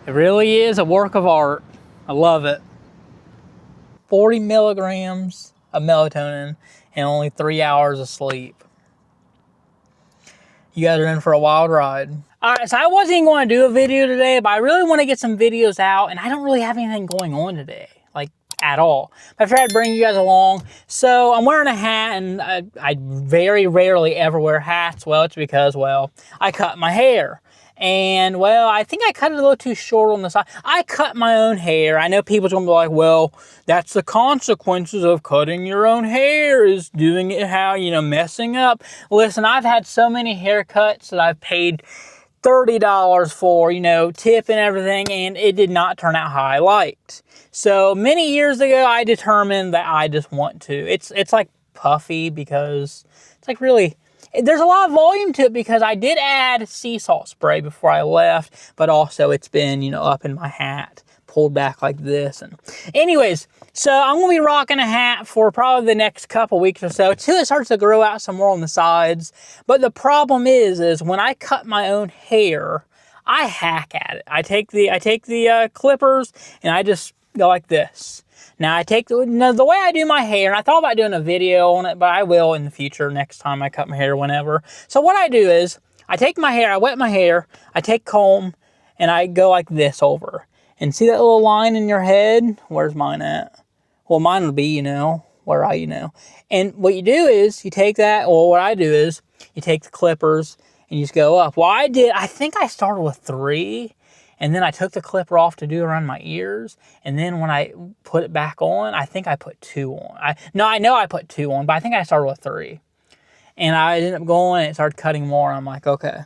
It really is a work of art. I love it. 40 milligrams of melatonin and only 3 hours of sleep. You guys are in for a wild ride. All right, so I wasn't even going to do a video today, but I really want to get some videos out, and I don't really have anything going on today, like at all. But I figured I'd bring you guys along. So I'm wearing a hat, and I very rarely ever wear hats. Well, it's because, well, I cut my hair. And, well, I think I cut it a little too short on the side. I cut my own hair. I know people's going to be like, well, that's the consequences of cutting your own hair, is doing it how, you know, messing up. Listen, I've had so many haircuts that I've paid $30 for, you know, tip and everything, and it did not turn out how I liked. So many years ago, I determined that I just want to. It's like puffy because it's like really... There's a lot of volume to it because I did add sea salt spray before I left, but also it's been, you know, up in my hat, pulled back like this. And anyways, so I'm going to be rocking a hat for probably the next couple weeks or so until it starts to grow out some more on the sides. But the problem is when I cut my own hair, I hack at it. I take the clippers and I just go like this. Now the way I do my hair, and I thought about doing a video on it, but I will in the future next time I cut my hair, whenever. So what I do is, I take my hair, I wet my hair, I take comb, and I go like this over. And see that little line in your head? Where's mine at? Well, mine would be, you know, And what you do is, you take that, or what I do is, you take the clippers, and you just go up. Well, I think I started with 3, and then I took the clipper off to do around my ears. And then when I put it back on, I think I put 2 on. I know I put 2 on, but I think I started with 3. And I ended up going and it started cutting more. And I'm like, okay,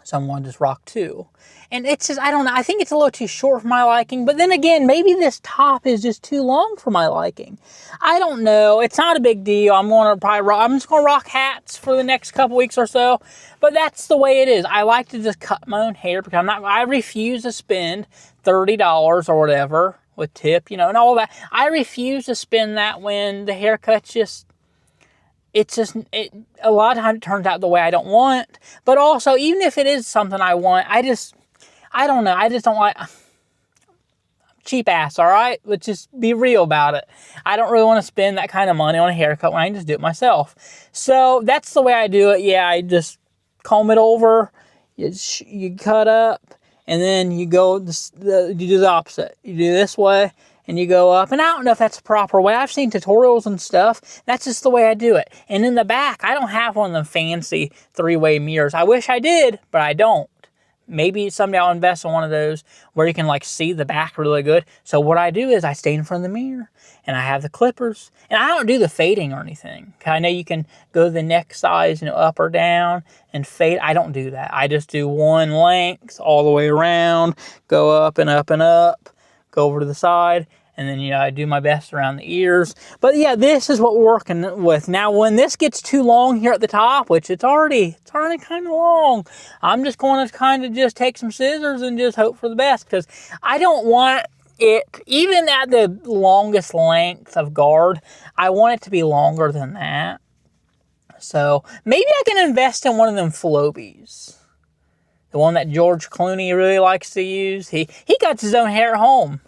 so I'm going to just rock 2. And it's just, I don't know, I think it's a little too short for my liking. But then again, maybe this top is just too long for my liking. I don't know. It's not a big deal. I'm just going to rock hats for the next couple weeks or so. But that's the way it is. I like to just cut my own hair because I refuse to spend $30 or whatever with tip, you know, and all that. I refuse to spend that when the haircut's a lot of times it turns out the way I don't want. But also, even if it is something I want, I don't know. I just don't like... cheap ass, all right? Let's just be real about it. I don't really want to spend that kind of money on a haircut when I can just do it myself. So that's the way I do it. Yeah, I just comb it over, you cut up, and then you go, you do the opposite. You do this way, and you go up. And I don't know if that's the proper way. I've seen tutorials and stuff. That's just the way I do it. And in the back, I don't have one of them fancy 3-way mirrors. I wish I did, but I don't. Maybe someday I'll invest in one of those where you can like see the back really good. So what I do is I stay in front of the mirror and I have the clippers, and I don't do the fading or anything. I know you can go the neck size, you know, up or down and fade. I don't do that. I just do one length all the way around, go up and up and up, go over to the side. And then, you know, I do my best around the ears. But yeah, this is what we're working with. Now, when this gets too long here at the top, which it's already kind of long, I'm just going to kind of just take some scissors and just hope for the best. Because I don't want it, even at the longest length of guard, I want it to be longer than that. So maybe I can invest in one of them Flobies. The one that George Clooney really likes to use. He cuts his own hair at home.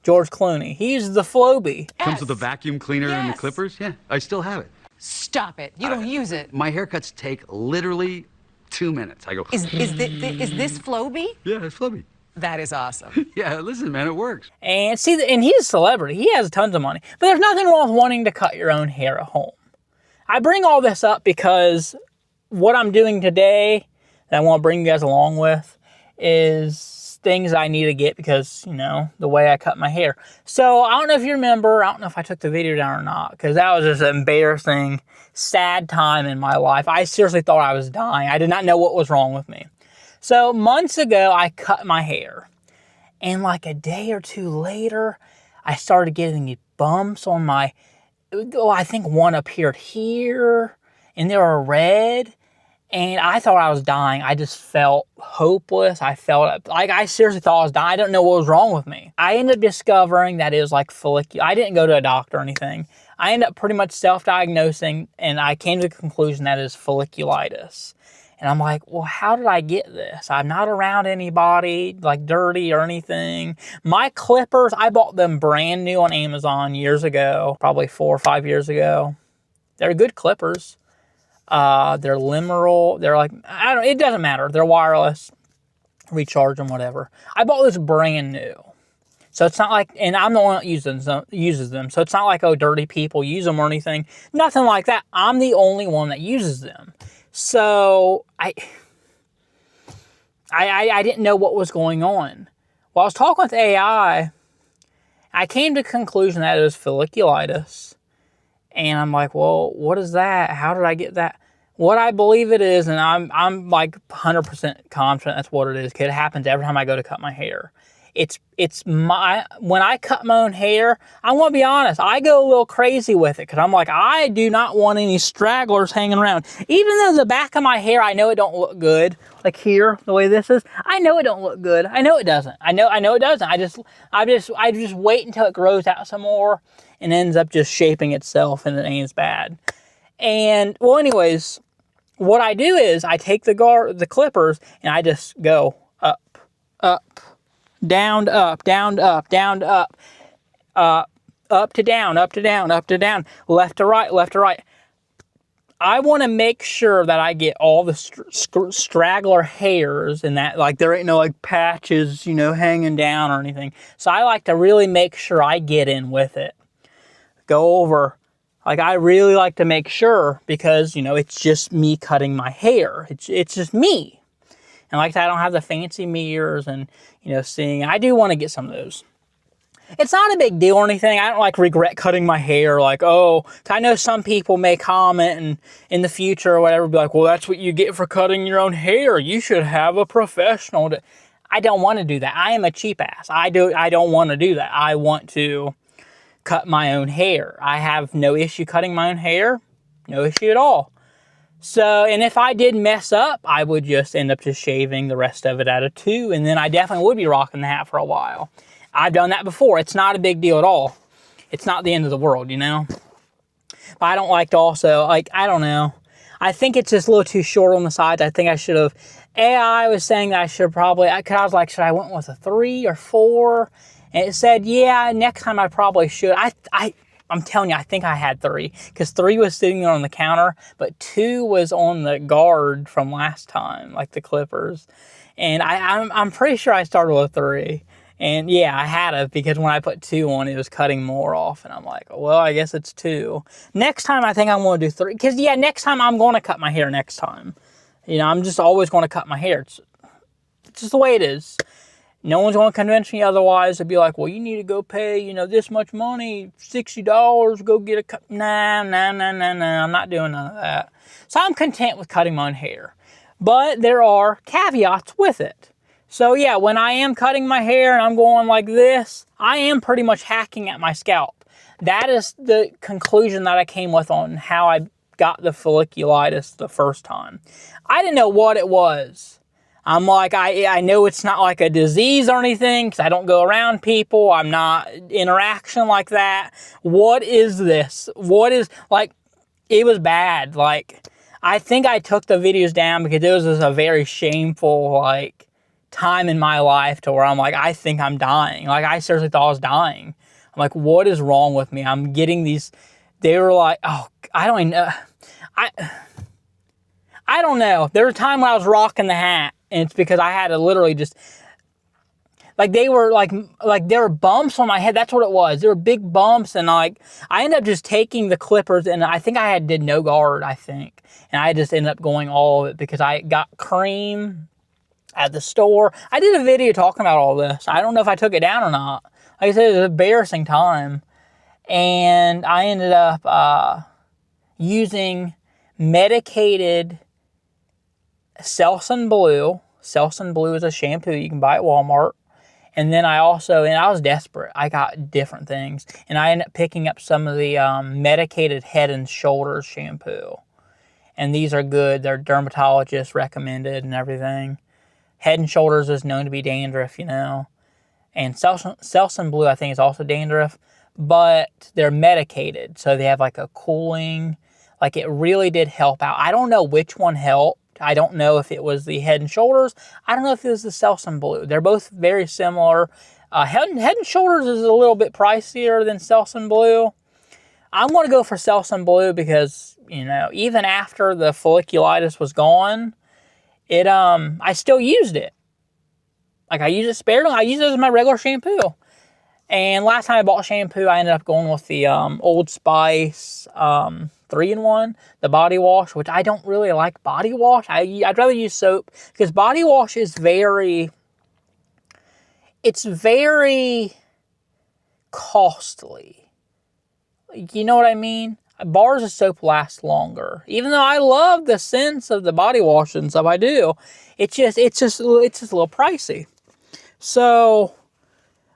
George Clooney. He uses the Flowbee. Comes with a vacuum cleaner and the clippers? Yeah, I still have it. Stop it. You don't use it. My haircuts take literally 2 minutes. I go... Is this Flowbee? Yeah, it's Flowbee. That is awesome. Yeah, listen, man, it works. And see, and he's a celebrity. He has tons of money. But there's nothing wrong with wanting to cut your own hair at home. I bring all this up because what I'm doing today that I want to bring you guys along with is things I need to get because, you know, the way I cut my hair. So I don't know if you remember, I don't know if I took the video down or not, because that was just an embarrassing, sad time in my life. I seriously thought I was dying. I did not know what was wrong with me. So months ago, I cut my hair. And like a day or 2 later, I started getting these bumps on my, I think one appeared here, and they were red. And I thought I was dying. I just felt hopeless. I felt like I seriously thought I was dying. I didn't know what was wrong with me. I ended up discovering that it was like folliculitis. I didn't go to a doctor or anything. I ended up pretty much self-diagnosing, and I came to the conclusion that it is folliculitis. And I'm like, well, how did I get this? I'm not around anybody, like dirty or anything. My clippers, I bought them brand new on Amazon years ago, probably 4 or 5 years ago. They're good clippers. They're linear. They're like, it doesn't matter. They're wireless. Recharge them, whatever. I bought this brand new. So it's not like, and I'm the one that uses them. So it's not like, oh, dirty people use them or anything. Nothing like that. I'm the only one that uses them. So I didn't know what was going on. While I was talking with AI, I came to the conclusion that it was folliculitis. And I'm like, well, what is that? How did I get that? What I believe it is, and I'm like 100% confident that's what it is, because it happens every time I go to cut my hair. When I cut my own hair, I want to be honest, I go a little crazy with it, because I'm like, I do not want any stragglers hanging around. Even though the back of my hair, I know it don't look good, like here, the way this is, I know it don't look good. I know it doesn't. I know it doesn't. I just wait until it grows out some more and ends up just shaping itself, and it ain't as bad. And, well, anyways, what I do is I take the clippers and I just go up, down, up, down, up, down, up, up to down, up to down, up to down, left to right, left to right. I want to make sure that I get all the straggler hairs and that, like, there ain't no, like, patches, you know, hanging down or anything. So I like to really make sure I get in with it. Go over. Like, I really like to make sure, because, you know, it's just me cutting my hair. It's just me. And like that, I don't have the fancy mirrors and, you know, seeing. I do want to get some of those. It's not a big deal or anything. I don't like regret cutting my hair. Like, oh, I know some people may comment and in the future or whatever, be like, well, that's what you get for cutting your own hair. You should have a professional. I don't want to do that. I am a cheap ass. I don't want to do that. I want to cut my own hair. I have no issue cutting my own hair. No issue at all. So, and if I did mess up, I would just end up just shaving the rest of it out of 2, and then I definitely would be rocking the hat for a while. I've done that before. It's not a big deal at all. It's not the end of the world, you know? But I don't like to also, like, I don't know. I think it's just a little too short on the sides. I think I should have, AI was saying that I should probably, because I was like, should I went with a 3 or 4? And it said, yeah, next time I probably should. I'm telling you, I think I had 3, because 3 was sitting there on the counter, but 2 was on the guard from last time, like the clippers. And I'm pretty sure I started with 3. And yeah, I had it, because when I put 2 on, it was cutting more off. And I'm like, well, I guess it's 2. Next time, I think I'm going to do 3. Because yeah, next time I'm going to cut my hair next time. You know, I'm just always going to cut my hair. It's just the way it is. No one's going to convince me otherwise. They'd be like, well, you need to go pay, you know, this much money, $60, go get a cut. Nah, I'm not doing none of that. So I'm content with cutting my own hair. But there are caveats with it. So yeah, when I am cutting my hair and I'm going like this, I am pretty much hacking at my scalp. That is the conclusion that I came with on how I got the folliculitis the first time. I didn't know what it was. I'm like, I know it's not like a disease or anything, because I don't go around people. I'm not interaction like that. What is this? What is, like, it was bad. Like, I think I took the videos down because it was just a very shameful, like, time in my life to where I'm like, I think I'm dying. Like, I seriously thought I was dying. I'm like, what is wrong with me? I'm getting these, they were like, oh, I don't even know. I don't know. There was a time when I was rocking the hat, and it's because I had to literally just, like, they were like there were bumps on my head. That's what it was. There were big bumps, and like, I ended up just taking the clippers, and I think I did no guard, I think. And I just ended up going all of it because I got cream at the store. I did a video talking about all this. I don't know if I took it down or not. Like I said, it was an embarrassing time. And I ended up using medicated Selsun Blue. Selsun Blue is a shampoo you can buy at Walmart. And then I was desperate. I got different things. And I ended up picking up some of the medicated Head and Shoulders shampoo. And these are good. They're dermatologist recommended and everything. Head and Shoulders is known to be dandruff, you know. And Selsun Blue, I think, is also dandruff. But they're medicated. So they have like a cooling. Like, it really did help out. I don't know which one helped. I don't know if it was the Head and Shoulders. I don't know if it was the Selsun Blue. They're both very similar. Head and Shoulders is a little bit pricier than Selsun Blue. I'm going to go for Selsun Blue because, you know, even after the folliculitis was gone, I still used it. Like, I use it sparingly. I use it as my regular shampoo. And last time I bought shampoo, I ended up going with the Old Spice 3-in-1, the body wash, which I don't really like body wash. I'd rather use soap because body wash is it's very costly. You know what I mean? Bars of soap last longer. Even though I love the scents of the body wash and stuff, I do. It's just a little pricey. So,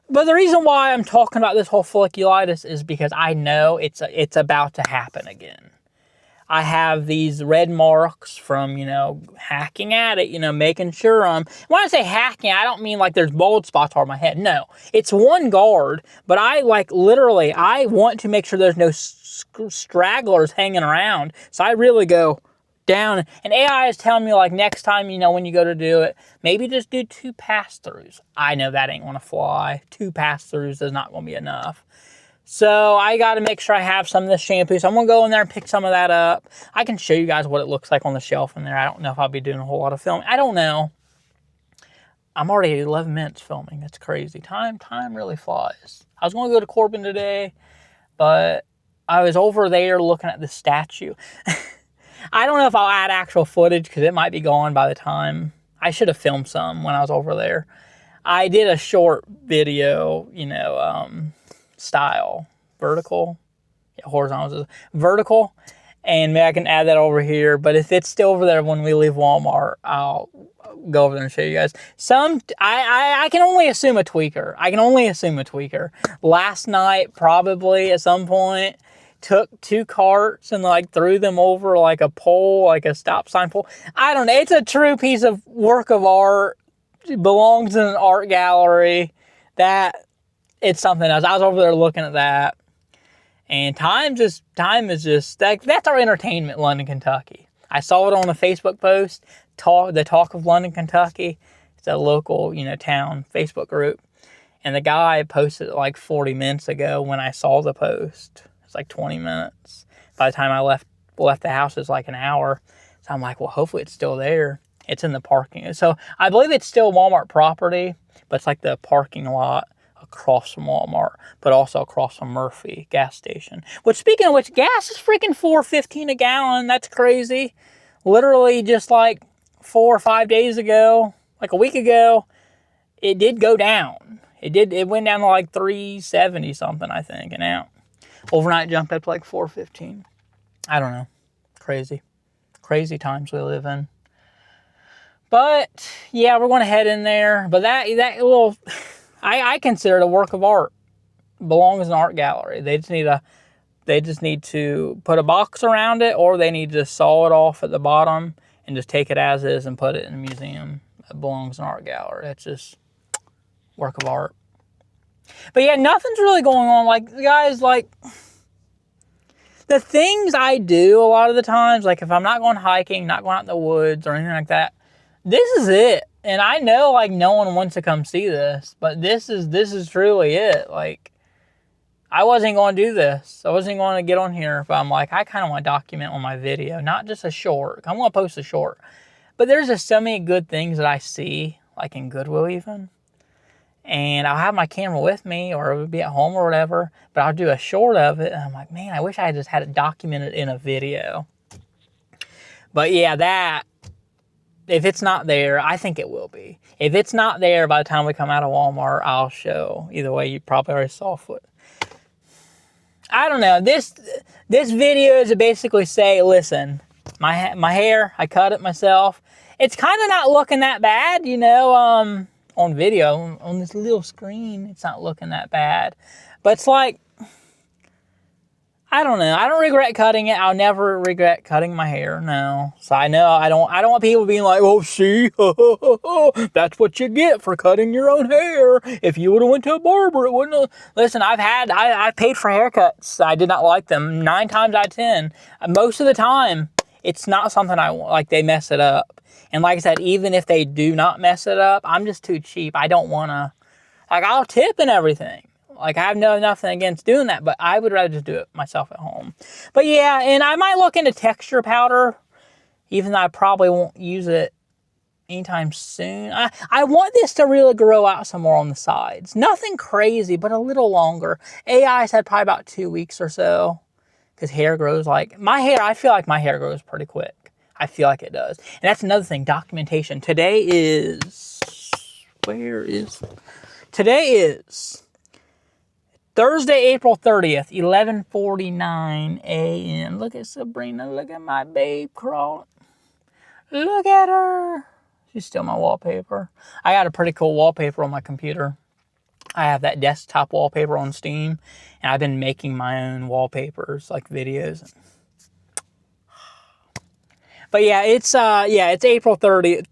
but the reason why I'm talking about this whole folliculitis is because I know it's about to happen again. I have these red marks from, you know, hacking at it, you know, making sure when I say hacking, I don't mean like there's bald spots all over my head. No, it's one guard, but I want to make sure there's no stragglers hanging around. So I really go down, and AI is telling me, like, next time, you know, when you go to do it, maybe just do 2 pass-throughs. I know that ain't gonna fly. 2 pass-throughs is not gonna be enough. So I got to make sure I have some of this shampoo. So I'm going to go in there and pick some of that up. I can show you guys what it looks like on the shelf in there. I don't know if I'll be doing a whole lot of filming. I don't know. I'm already at 11 minutes filming. That's crazy. Time really flies. I was going to go to Corbin today, but I was over there looking at the statue. I don't know if I'll add actual footage because it might be gone by the time. I should have filmed some when I was over there. I did a short video, you know, style, vertical, yeah, horizontal, vertical, and maybe I can add that over here. But if it's still over there when we leave Walmart, I'll go over there and show you guys. I can only assume a tweaker. Last night, probably at some point, took 2 carts and like threw them over like a pole, like a stop sign pole. I don't know. It's a true piece of work of art. It belongs in an art gallery. It's something else. I was over there looking at that. And time is just, that's our entertainment, London, Kentucky. I saw it on a Facebook post, the Talk of London, Kentucky. It's a local, you know, town Facebook group. And the guy posted it like 40 minutes ago when I saw the post. It's like 20 minutes. By the time I left the house, it's like an hour. So I'm like, well, hopefully it's still there. It's in the parking. So I believe it's still Walmart property, but it's like the parking lot across from Walmart, but also across from Murphy gas station. Which, speaking of which, gas is freaking $4.15 a gallon. That's crazy. Literally just like 4 or 5 days ago, like a week ago, it did go down. It went down to like $3.70 something, I think, and out. Overnight jumped up to like $4.15. I don't know. Crazy times we live in. But yeah, we're going to head in there. But that little, I consider it a work of art. Belongs in an art gallery. They just need to put a box around it, or they need to saw it off at the bottom and just take it as is and put it in a museum. It belongs in an art gallery. That's just work of art. But yeah, nothing's really going on. Like, guys, like, the things I do a lot of the times, like if I'm not going hiking, not going out in the woods or anything like that, this is it. And I know, like, no one wants to come see this, but this is truly it. Like, I wasn't going to do this. I wasn't going to get on here, but I'm like, I kind of want to document on my video, not just a short. I'm going to post a short. But there's just so many good things that I see, like in Goodwill even. And I'll have my camera with me, or it would be at home or whatever, but I'll do a short of it. And I'm like, man, I wish I just had it documented in a video. But yeah, if it's not there, I think it will be. If it's not there by the time we come out of Walmart, I'll show. Either way, you probably already saw foot. I don't know. This video is to basically say, listen, my hair, I cut it myself. It's kind of not looking that bad, you know, on video, on this little screen, it's not looking that bad. But it's like, I don't know. I don't regret cutting it. I'll never regret cutting my hair. No. So I know I don't want people being like, oh, see, that's what you get for cutting your own hair. If you would have went to a barber, it wouldn't have. Listen, I paid for haircuts. I did not like them 9 times out of 10. Most of the time, It's not something I want, like they mess it up. And like I said, even if they do not mess it up, I'm just too cheap. I don't want to, like I'll tip and everything. Like I have nothing against doing that, but I would rather just do it myself at home. But yeah, and I might look into texture powder, even though I probably won't use it anytime soon. I want this to really grow out some more on the sides. Nothing crazy, but a little longer. AI said probably about 2 weeks or so. Because hair grows like, my hair, I feel like my hair grows pretty quick. I feel like it does. And that's another thing, documentation. Today is Thursday, April 30th, 11:49 a.m. Look at Sabrina, look at my babe crawl. Look at her. She's still my wallpaper. I got a pretty cool wallpaper on my computer. I have that desktop wallpaper on Steam, and I've been making my own wallpapers, like videos. But yeah, it's April 30th,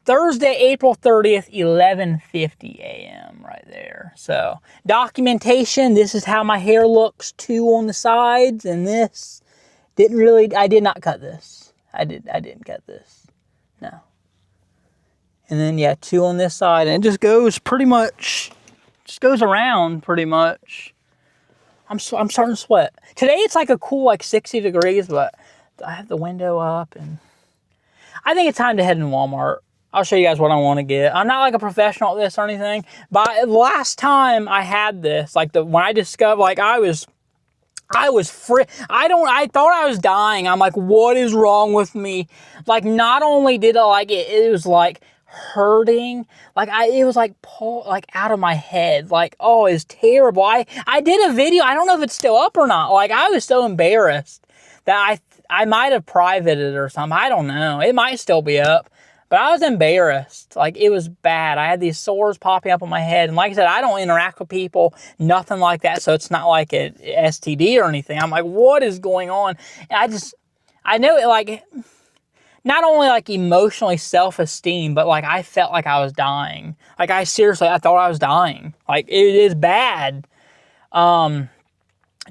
Thursday, April 30th, 11:50 a.m. right there. So documentation. This is how my hair looks too on the sides, and this I did not cut this. I didn't cut this. No. And then, yeah, 2 on this side. And it just goes pretty much, just goes around pretty much. I'm starting to sweat. Today it's like a cool, like 60 degrees, but I have the window up. And I think it's time to head in Walmart. I'll show you guys what I want to get. I'm not like a professional at this or anything. But last time I had this, like when I discovered, like I was free. I thought I was dying. I'm like, what is wrong with me? Like, not only did it was like hurting, like it was like out of my head. Like, oh, it's terrible. I did a video. I don't know if it's still up or not. Like, I was so embarrassed that I might have privated it or something. I don't know. It might still be up. But I was embarrassed. Like, it was bad. I had these sores popping up on my head. And like I said, I don't interact with people, nothing like that. So it's not like an STD or anything. I'm like, what is going on? And I know it, like, not only like emotionally self-esteem, but like I felt like I was dying. Like I thought I was dying. Like, it is bad.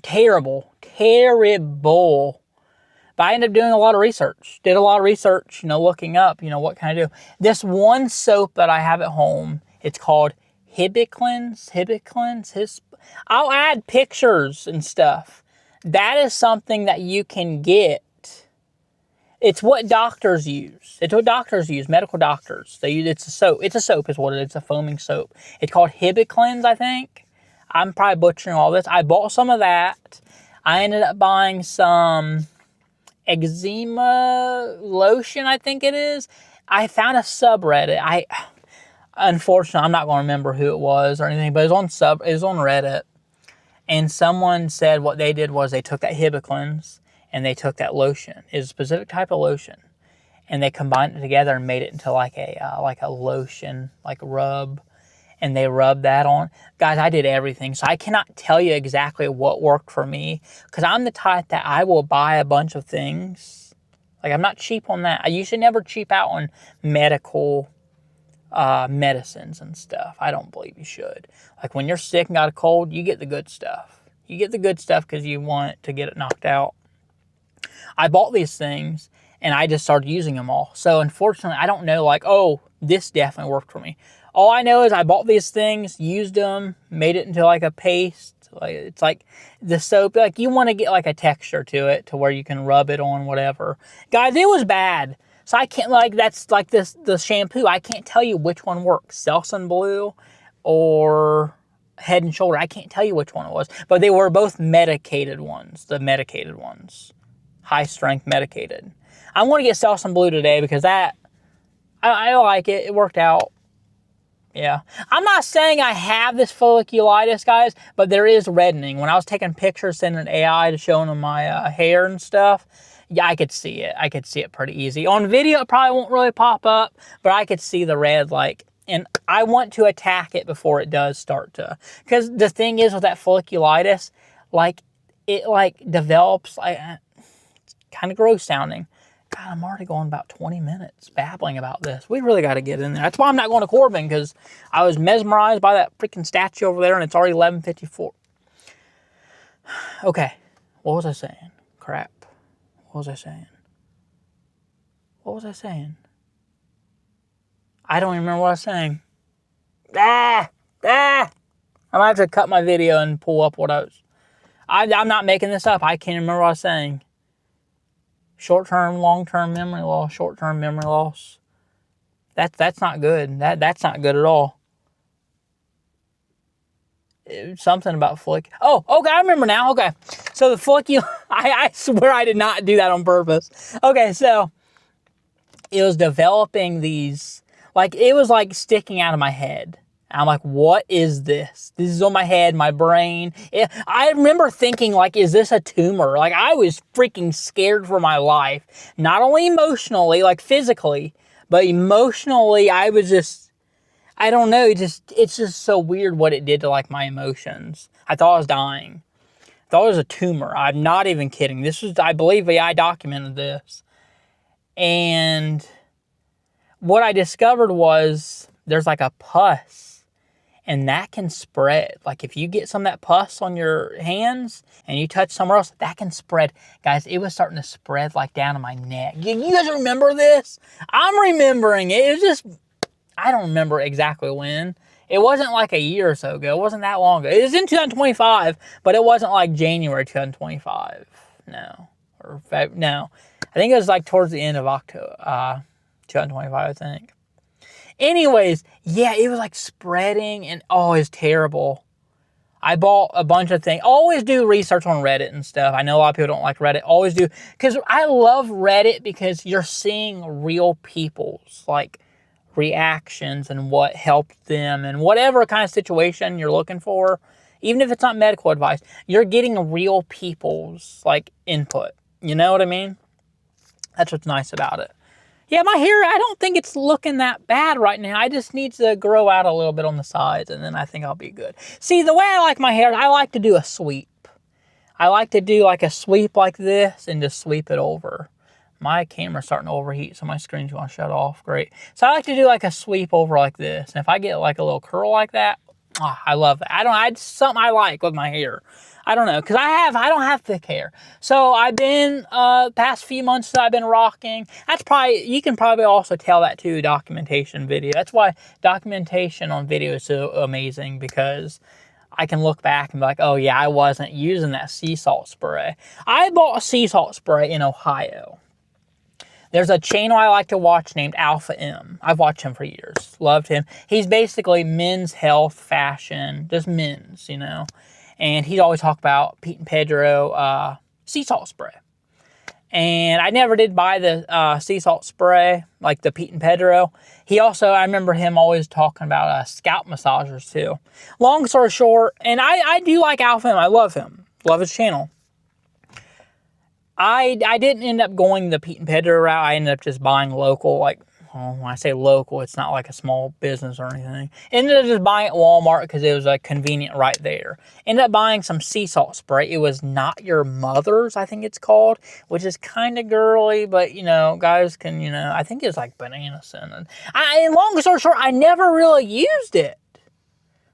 Terrible. But I ended up doing a lot of research. Did a lot of research, looking up, what can I do? This one soap that I have at home, it's called Hibiclens. I'll add pictures and stuff. That is something that you can get. It's what doctors use. Medical doctors. It's a soap. It's a soap is what it is. It's a foaming soap. It's called Hibiclens, I think. I'm probably butchering all this. I bought some of that. I ended up buying some eczema lotion, I think it is. I found a subreddit. Unfortunately, I'm not going to remember who it was or anything, but it was on Reddit. And someone said what they did was they took that Hibiclens and they took that lotion. It's a specific type of lotion. And they combined it together and made it into like a lotion, like rub. And they rubbed that on. Guys, I did everything. So I cannot tell you exactly what worked for me. Because I'm the type that I will buy a bunch of things. Like, I'm not cheap on that. You should never cheap out on medical medicines and stuff. I don't believe you should. Like, when you're sick and got a cold, you get the good stuff. You get the good stuff because you want to get it knocked out. I bought these things, and I just started using them all. So, unfortunately, I don't know, like, oh, this definitely worked for me. All I know is I bought these things, used them, made it into like a paste. Like, it's like the soap, like you want to get like a texture to it to where you can rub it on whatever. Guys, it was bad. So I can't, like, that's like the shampoo. I can't tell you which one works. Selsun Blue or Head and Shoulder. I can't tell you which one it was. But they were both medicated ones. The medicated ones. High strength medicated. I'm going to get Selsun Blue today because that, I like it. It worked out. Yeah. I'm not saying I have this folliculitis, guys, but there is reddening. When I was taking pictures, sending AI to showing them my hair and stuff, yeah, I could see it. I could see it pretty easy. On video, it probably won't really pop up, but I could see the red, like, and I want to attack it before it does start to. Because the thing is with that folliculitis, like, it, like, develops, like, it's kind of gross sounding. God, I'm already going about 20 minutes babbling about this. We really got to get in there. That's why I'm not going to Corbin, because I was mesmerized by that freaking statue over there, and it's already 11:54. Okay, what was I saying? Crap. What was I saying? What was I saying? I don't even remember what I was saying. I might have to cut my video and pull up what I'm not making this up. I can't remember what I was saying. Short-term, long-term memory loss, short-term memory loss. That's not good. That's not good at all. Something about Oh, okay, I remember now. Okay, so the folliculitis, I swear I did not do that on purpose. Okay, so it was developing these, like, it was like sticking out of my head. I'm like, what is this? This is on my head, my brain. I remember thinking, like, is this a tumor? Like, I was freaking scared for my life. Not only emotionally, like physically, but emotionally, I was just, I don't know, it's just so weird what it did to, like, my emotions. I thought I was dying. I thought it was a tumor. I'm not even kidding. This was, I believe I documented this. And what I discovered was there's like a pus, and that can spread. Like, if you get some of that pus on your hands and you touch somewhere else, that can spread. Guys, it was starting to spread like down to my neck. You guys remember this? I'm remembering it. It was just, I don't remember exactly when. It wasn't like a year or so ago. It wasn't that long ago. It was in 2025, but it wasn't like January 2025. No. No. I think it was like towards the end of October, 2025, I think. Anyways, yeah, it was like spreading, and oh, it's terrible. I bought a bunch of things. Always do research on Reddit and stuff. I know a lot of people don't like Reddit. Always do. Because I love Reddit because you're seeing real people's, like, reactions and what helped them and whatever kind of situation you're looking for. Even if it's not medical advice, you're getting real people's, like, input. You know what I mean? That's what's nice about it. Yeah, my hair, I don't think it's looking that bad right now. I just need to grow out a little bit on the sides, and then I think I'll be good. See, the way I like my hair, I like to do a sweep. I like to do like a sweep like this and just sweep it over. My camera's starting to overheat, so my screen's going to shut off. Great. So I like to do like a sweep over like this. And if I get like a little curl like that, I love that. It's something I like with my hair. I don't know, because I don't have thick hair. So I've been, past few months that I've been rocking. That's probably, you can probably also tell that too, documentation video. That's why documentation on video is so amazing, because I can look back and be like, oh yeah, I wasn't using that sea salt spray. I bought a sea salt spray in Ohio. There's a channel I like to watch named Alpha M. I've watched him for years. Loved him. He's basically men's health, fashion, just men's, you know. And he'd always talk about Pete and Pedro sea salt spray. And I never did buy the sea salt spray, like the Pete and Pedro. He also, I remember him always talking about scalp massagers too. Long story short, and I do like Alpha M. I love him. Love his channel. I didn't end up going the Pete and Pedro route. I ended up just buying local, like, well, when I say local, it's not like a small business or anything. Ended up just buying at Walmart because it was convenient right there. Ended up buying some sea salt spray. It was Not Your Mother's, I think it's called, which is kind of girly, but, you know, guys can, you know, I think it's like banana scented. Long story short, I never really used it.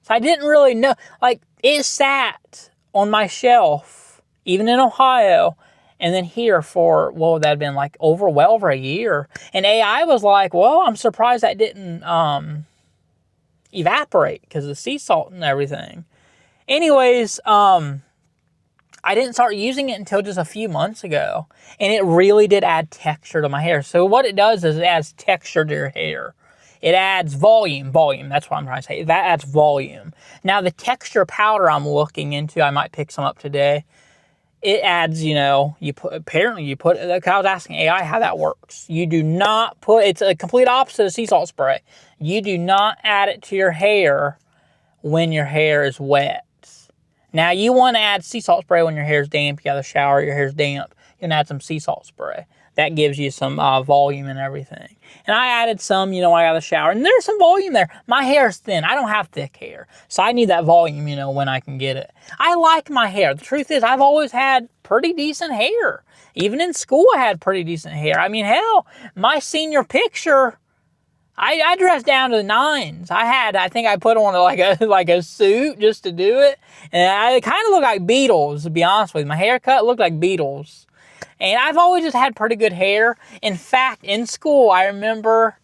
So I didn't really know. Like, it sat on my shelf, even in Ohio, and then here for, well, that'd been like well over a year. And AI was like, well, I'm surprised that didn't evaporate because of the sea salt and everything. Anyways, I didn't start using it until just a few months ago. And it really did add texture to my hair. So what it does is it adds texture to your hair. It adds volume, that's what I'm trying to say. That adds volume. Now the texture powder I'm looking into, I might pick some up today. It adds, you know, I was asking AI how that works. You do not it's a complete opposite of sea salt spray. You do not add it to your hair when your hair is wet. Now, you want to add sea salt spray when your hair is damp. You got to shower, your hair's damp. You can add some sea salt spray. That gives you some volume and everything. And I added some, you know, I got to shower. And there's some volume there. My hair is thin. I don't have thick hair. So I need that volume, you know, when I can get it. I like my hair. The truth is, I've always had pretty decent hair. Even in school, I had pretty decent hair. I mean, hell, my senior picture, I dressed down to the nines. I think I put on like a suit just to do it. And I kind of look like Beatles, to be honest with you. My haircut looked like Beatles. And I've always just had pretty good hair. In fact, in school, I remember,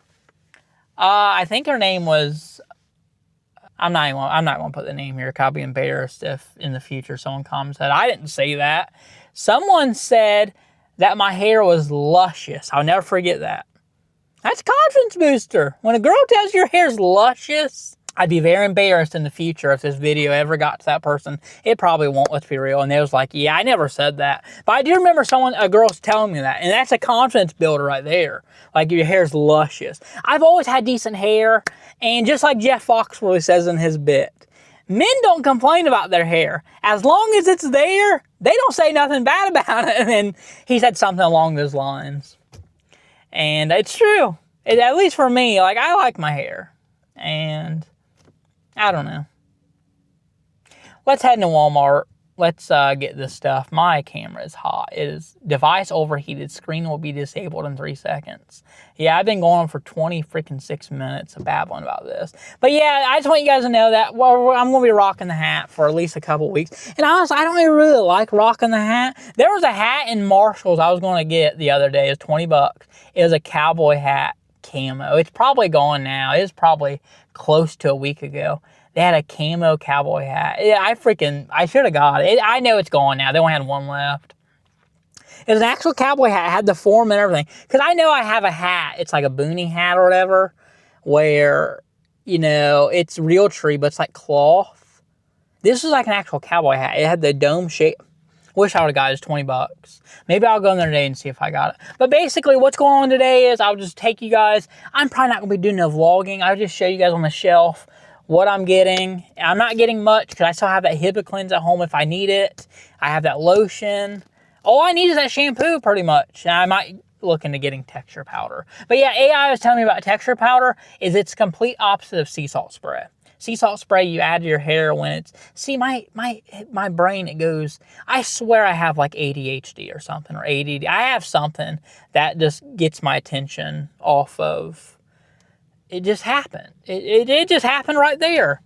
I think her name was, I'm not going to put the name here, 'cause I'll be embarrassed if in the future someone comments that. I didn't say that. Someone said that my hair was luscious. I'll never forget that. That's a confidence booster. When a girl tells you your hair's luscious, I'd be very embarrassed in the future if this video ever got to that person. It probably won't, let's be real. And they was like, yeah, I never said that. But I do remember a girl's telling me that. And that's a confidence builder right there. Like, your hair's luscious. I've always had decent hair. And just like Jeff Foxworthy says in his bit, men don't complain about their hair. As long as it's there, they don't say nothing bad about it. And he said something along those lines. And it's true. At least for me, like, I like my hair. And I don't know. Let's head into Walmart. Let's get this stuff. My camera is hot. It is device overheated. Screen will be disabled in 3 seconds. Yeah, I've been going on for 6 minutes of babbling about this. But yeah, I just want you guys to know that I'm going to be rocking the hat for at least a couple weeks. And honestly, I don't even really like rocking the hat. There was a hat in Marshall's I was going to get the other day. It was 20 bucks. It was a cowboy hat camo. It's probably gone now. It's probably close to a week ago. They had a camo cowboy hat. Yeah, I should have got it. I know it's gone now. They only had one left. It was an actual cowboy hat. It had the form and everything. Because I know I have a hat. It's like a boonie hat or whatever. Where, you know, it's real tree, but it's like cloth. This is like an actual cowboy hat. It had the dome shape. Wish I would have got it. It's 20 bucks. Maybe I'll go in there today and see if I got it. But basically, what's going on today is I'll just take you guys. I'm probably not going to be doing no vlogging. I'll just show you guys on the shelf what I'm getting. I'm not getting much because I still have that HIPAA cleanse at home if I need it. I have that lotion. All I need is that shampoo pretty much. And I might look into getting texture powder. But yeah, AI was telling me about texture powder is it's complete opposite of sea salt spray. Sea salt spray you add to your hair when it's, see my brain, it goes, I swear I have like ADHD or something, or ADD. I have something that just gets my attention off of, it just happened. It just happened right there.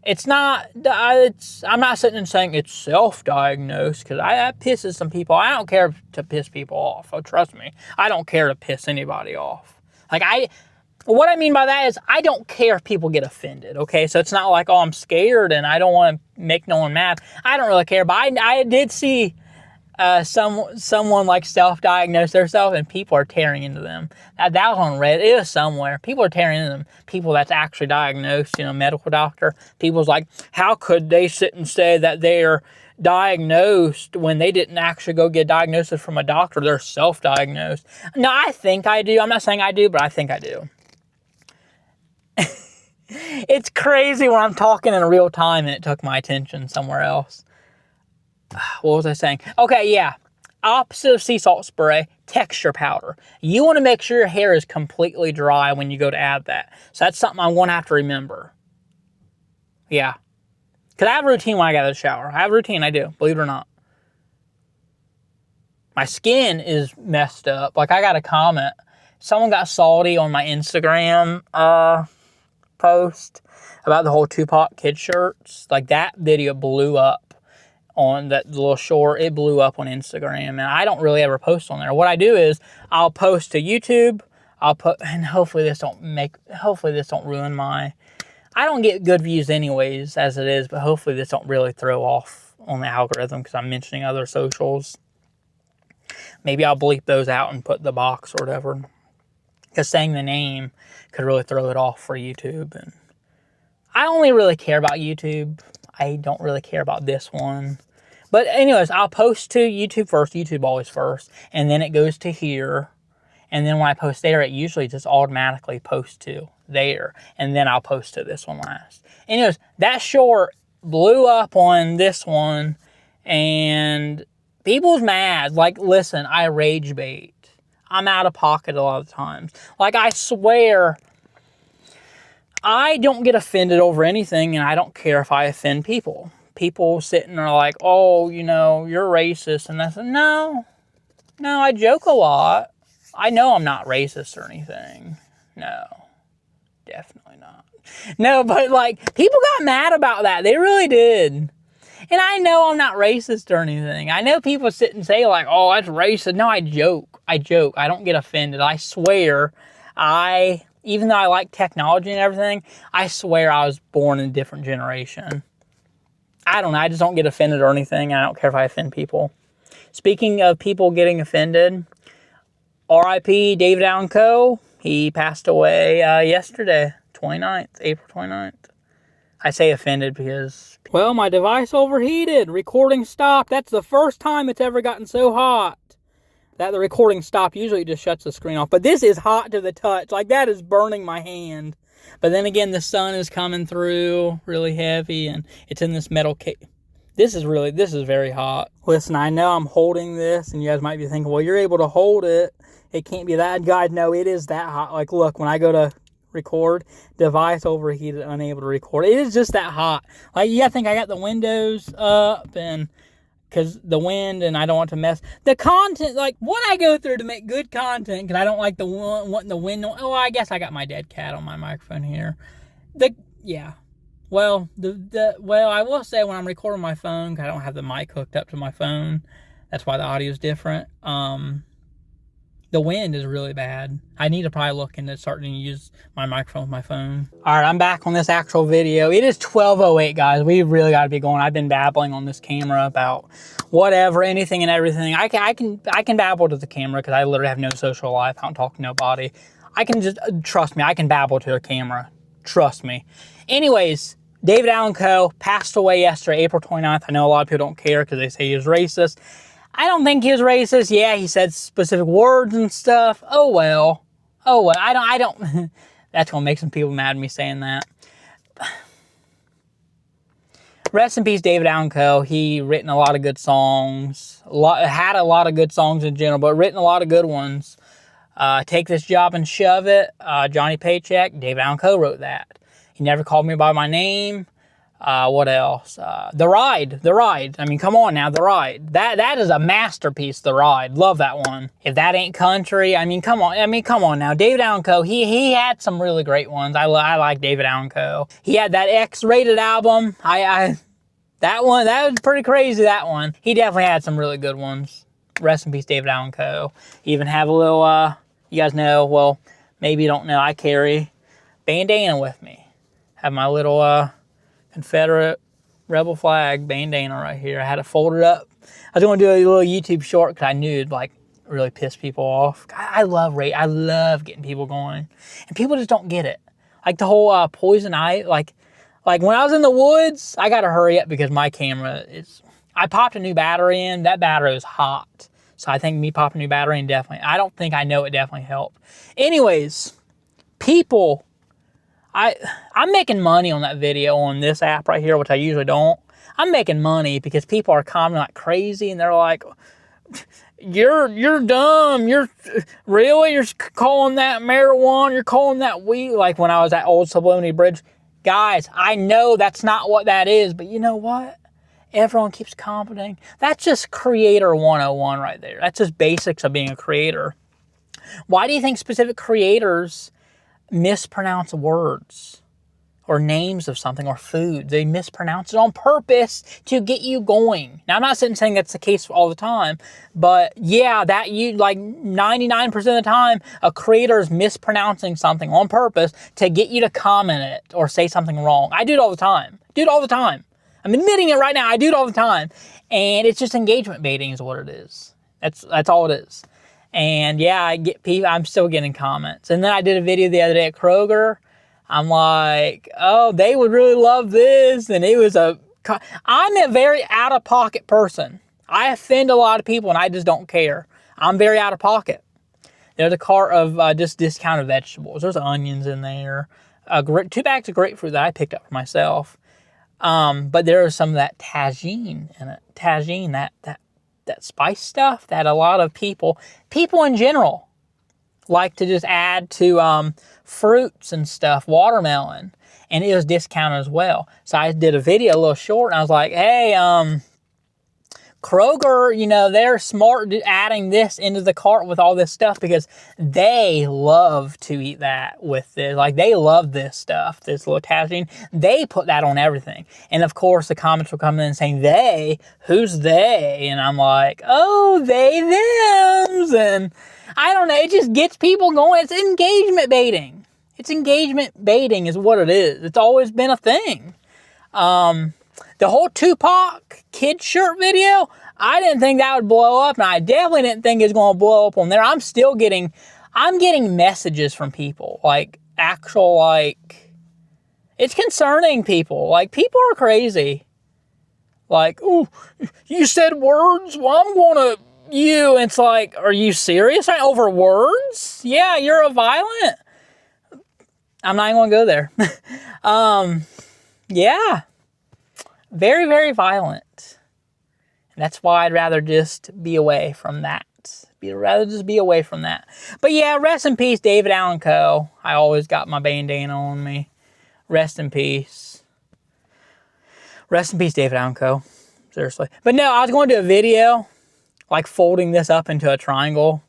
It's not, I'm not sitting and saying it's self-diagnosed, because that pisses some people. I don't care to piss people off. Oh, trust me. I don't care to piss anybody off. Like, what I mean by that is I don't care if people get offended, okay? So it's not like, oh, I'm scared and I don't want to make no one mad. I don't really care. But I did see someone like self-diagnose themselves and people are tearing into them. That was on Reddit. It was somewhere. People are tearing into them. People that's actually diagnosed, you know, medical doctor. People's like, how could they sit and say that they're diagnosed when they didn't actually go get diagnosis from a doctor? They're self-diagnosed. No, I think I do. I'm not saying I do, but I think I do. It's crazy when I'm talking in real time and it took my attention somewhere else. What was I saying? Okay, yeah. Opposite of sea salt spray, texture powder. You want to make sure your hair is completely dry when you go to add that. So that's something I'm going to have to remember. Yeah. Because I have a routine when I get out of the shower. I have a routine, I do. Believe it or not. My skin is messed up. Like, I got a comment. Someone got salty on my Instagram post about the whole Tupac kid shirts. Like, that video blew up on that little short. It blew up on Instagram, and I don't really ever post on there. What I do is I'll post to YouTube. And hopefully this don't ruin my, I don't get good views anyways as it is, but hopefully this don't really throw off on the algorithm because I'm mentioning other socials. Maybe I'll bleep those out and put the box or whatever. Because saying the name could really throw it off for YouTube. And I only really care about YouTube. I don't really care about this one. But anyways, I'll post to YouTube first. YouTube always first. And then it goes to here. And then when I post there, it usually just automatically posts to there. And then I'll post to this one last. Anyways, that short blew up on this one. And people's mad. Like, listen, I rage bait. I'm out of pocket a lot of times. Like, I swear, I don't get offended over anything, and I don't care if I offend people. People sitting there like, oh, you know, you're racist. And I said, no, I joke a lot. I know I'm not racist or anything. No, definitely not. No, but like, people got mad about that. They really did. And I know I'm not racist or anything. I know people sit and say like, oh, that's racist. No, I joke. I don't get offended. I swear, even though I like technology and everything, I swear I was born in a different generation. I don't know. I just don't get offended or anything. I don't care if I offend people. Speaking of people getting offended, R.I.P. David Allen Coe. He passed away yesterday, April 29th. I say offended because, well, my device overheated. Recording stopped. That's the first time it's ever gotten so hot that the recording stopped. Usually it just shuts the screen off. But this is hot to the touch. Like, that is burning my hand. But then again, the sun is coming through really heavy, and it's in this metal case. This is very hot. Listen, I know I'm holding this, and you guys might be thinking, well, you're able to hold it. It can't be that. Guys, no, it is that hot. Like, look, when I go to record, device overheated, unable to record. It is just that hot. Like, yeah, I think I got the windows up, and because the wind, and I don't want to mess the content, like what I go through to make good content, because I don't like wanting the wind. Oh, I guess I got my dead cat on my microphone here. Well, I will say when I'm recording my phone, because I don't have the mic hooked up to my phone, that's why the audio is different. The wind is really bad. I need to probably look into starting to use my microphone with my phone. All right, I'm back on this actual video. It is 12:08, guys. We really got to be going. I've been babbling on this camera about whatever, anything and everything. I can babble to the camera because I literally have no social life. I don't talk to nobody. I can just, trust me, I can babble to a camera. Trust me. Anyways, David Allen Coe passed away yesterday, April 29th. I know a lot of people don't care because they say he was racist. I don't think he was racist. Yeah, he said specific words and stuff. Oh well. I don't. That's gonna make some people mad at me saying that. Rest in peace, David Allen Coe. He written a lot of good songs. Had a lot of good songs in general, but written a lot of good ones. Take This Job and Shove It. Johnny Paycheck. David Allen Coe wrote that. He Never Called Me by My Name. What else? The Ride. I mean, come on now, The Ride. That is a masterpiece, The Ride. Love that one. If That Ain't Country, I mean, come on now. David Allen Coe, he had some really great ones. I like David Allen Coe. He had that X-rated album. That one, that was pretty crazy, that one. He definitely had some really good ones. Rest in peace, David Allen Coe. Even have a little, you guys know, well, maybe you don't know, I carry bandana with me. Have my little, Confederate rebel flag bandana right here. I had it folded up. I was going to do a little YouTube short because I knew it'd like really piss people off. I love getting people going, and people just don't get it. Like the whole poison ivy. Like when I was in the woods, I got to hurry up because my camera is. I popped a new battery in. That battery was hot, so I think me popping a new battery in definitely. I don't think I know it definitely helped. Anyways, people. I'm making money on that video on this app right here, which I usually don't. I'm making money because people are commenting like crazy, and they're like, you're dumb. You're calling that marijuana. You're calling that weed. Like when I was at Old Sublimity Bridge. Guys, I know that's not what that is, but you know what? Everyone keeps commenting. That's just creator 101 right there. That's just basics of being a creator. Why do you think specific creators mispronounce words or names of something or food? They mispronounce it on purpose to get you going. Now, I'm not saying that's the case all the time, but yeah, that you like 99% of the time, a creator is mispronouncing something on purpose to get you to comment it or say something wrong. I do it all the time. I'm admitting it right now. I do it all the time, and it's just engagement baiting is what it is. That's all it is. And yeah, I'm still getting comments. And then I did a video the other day at Kroger. I'm like, oh, they would really love this. And I'm a very out-of-pocket person. I offend a lot of people, and I just don't care. I'm very out-of-pocket. There's a cart of just discounted vegetables. There's onions in there. 2 bags of grapefruit that I picked up for myself. But there is some of that tagine in it. Tagine, that spice stuff that a lot of people in general like to just add to fruits and stuff, watermelon, and it was discounted as well. So I did a video, a little short, and I was like, hey, Kroger, you know, they're smart adding this into the cart with all this stuff because they love to eat that with this. Like, they love this stuff, this lutazine. They put that on everything. And of course, the comments will come in saying, they, who's they? And I'm like, oh, they, thems. And I don't know, it just gets people going. It's engagement baiting. It's engagement baiting is what it is. It's always been a thing. The whole Tupac kid shirt video, I didn't think that would blow up, and I definitely didn't think it was going to blow up on there. I'm getting messages from people, like, actual, like, it's concerning people. Like, people are crazy. Like, ooh, you said words? Well, I'm going to you. And it's like, are you serious? Right? Over words? Yeah, you're a violent. I'm not even going to go there. Yeah. Very, very violent. And that's why I'd rather just be away from that. But yeah, rest in peace, David Allan Coe. I always got my bandana on me. Rest in peace. Rest in peace, David Allan Coe. Seriously. But no, I was going to do a video, like folding this up into a triangle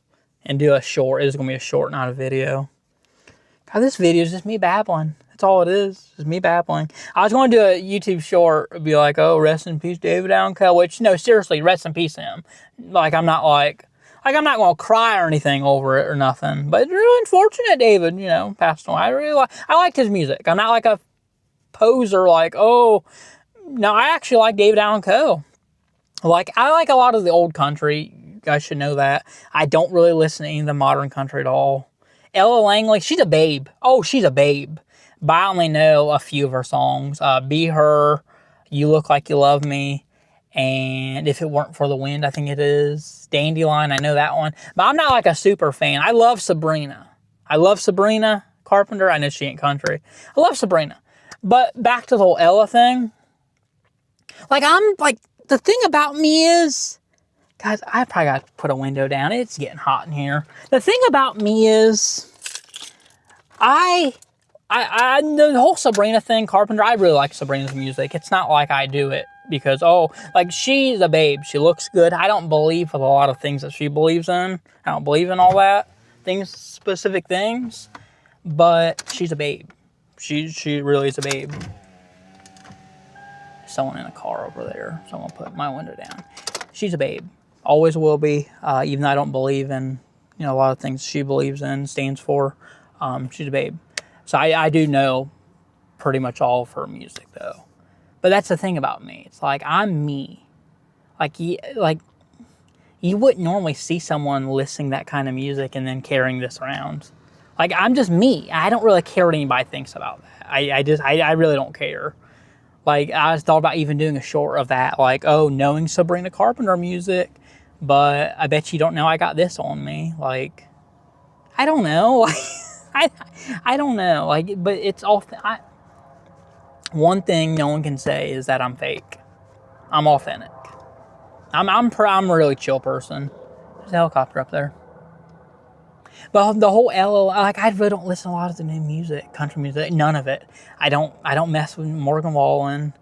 and do a short. It was going to be a short, not a video. God, this video is just me babbling. That's all it is. Just me babbling. I was going to do a YouTube short. It'd be like, oh, rest in peace, David Allan Coe. Which, no, seriously, rest in peace him. Like, I'm not I'm not going to cry or anything over it or nothing. But it's really unfortunate David, you know, passed away. I liked his music. I'm not like a poser like, oh, no, I actually like David Allan Coe. Like, I like a lot of the old country. You guys should know that. I don't really listen to any of the modern country at all. Ella Langley, she's a babe. Oh, she's a babe. But I only know a few of her songs. Be Her, You Look Like You Love Me, and If It Weren't for the Wind, I think it is. Dandelion, I know that one. But I'm not like a super fan. I love Sabrina. Carpenter. I know she ain't country. I love Sabrina. But back to the whole Ella thing. Like, the thing about me is, guys, I probably got to put a window down. It's getting hot in here. The thing about me is, the whole Sabrina thing, Carpenter, I really like Sabrina's music. It's not like I do it because, oh, like, she's a babe. She looks good. I don't believe with a lot of things that she believes in. I don't believe in all that, specific things, but she's a babe. She really is a babe. Someone in a car over there, so I'm going to put my window down. She's a babe. Always will be, even though I don't believe in, you know, a lot of things she believes in, stands for. She's a babe. So I do know pretty much all of her music, though. But that's the thing about me. It's like, I'm me. Like you wouldn't normally see someone listening that kind of music and then carrying this around. Like, I'm just me. I don't really care what anybody thinks about that. I really don't care. Like, I thought about even doing a short of that. Like, oh, knowing Sabrina Carpenter music, but I bet you don't know I got this on me. Like, I don't know. I don't know. Like, but it's all. One thing no one can say is that I'm fake. I'm authentic. I'm a really chill person. There's a helicopter up there. But the whole Ella, like, I really don't listen to a lot of the new music, country music, none of it. I don't mess with Morgan Wallen.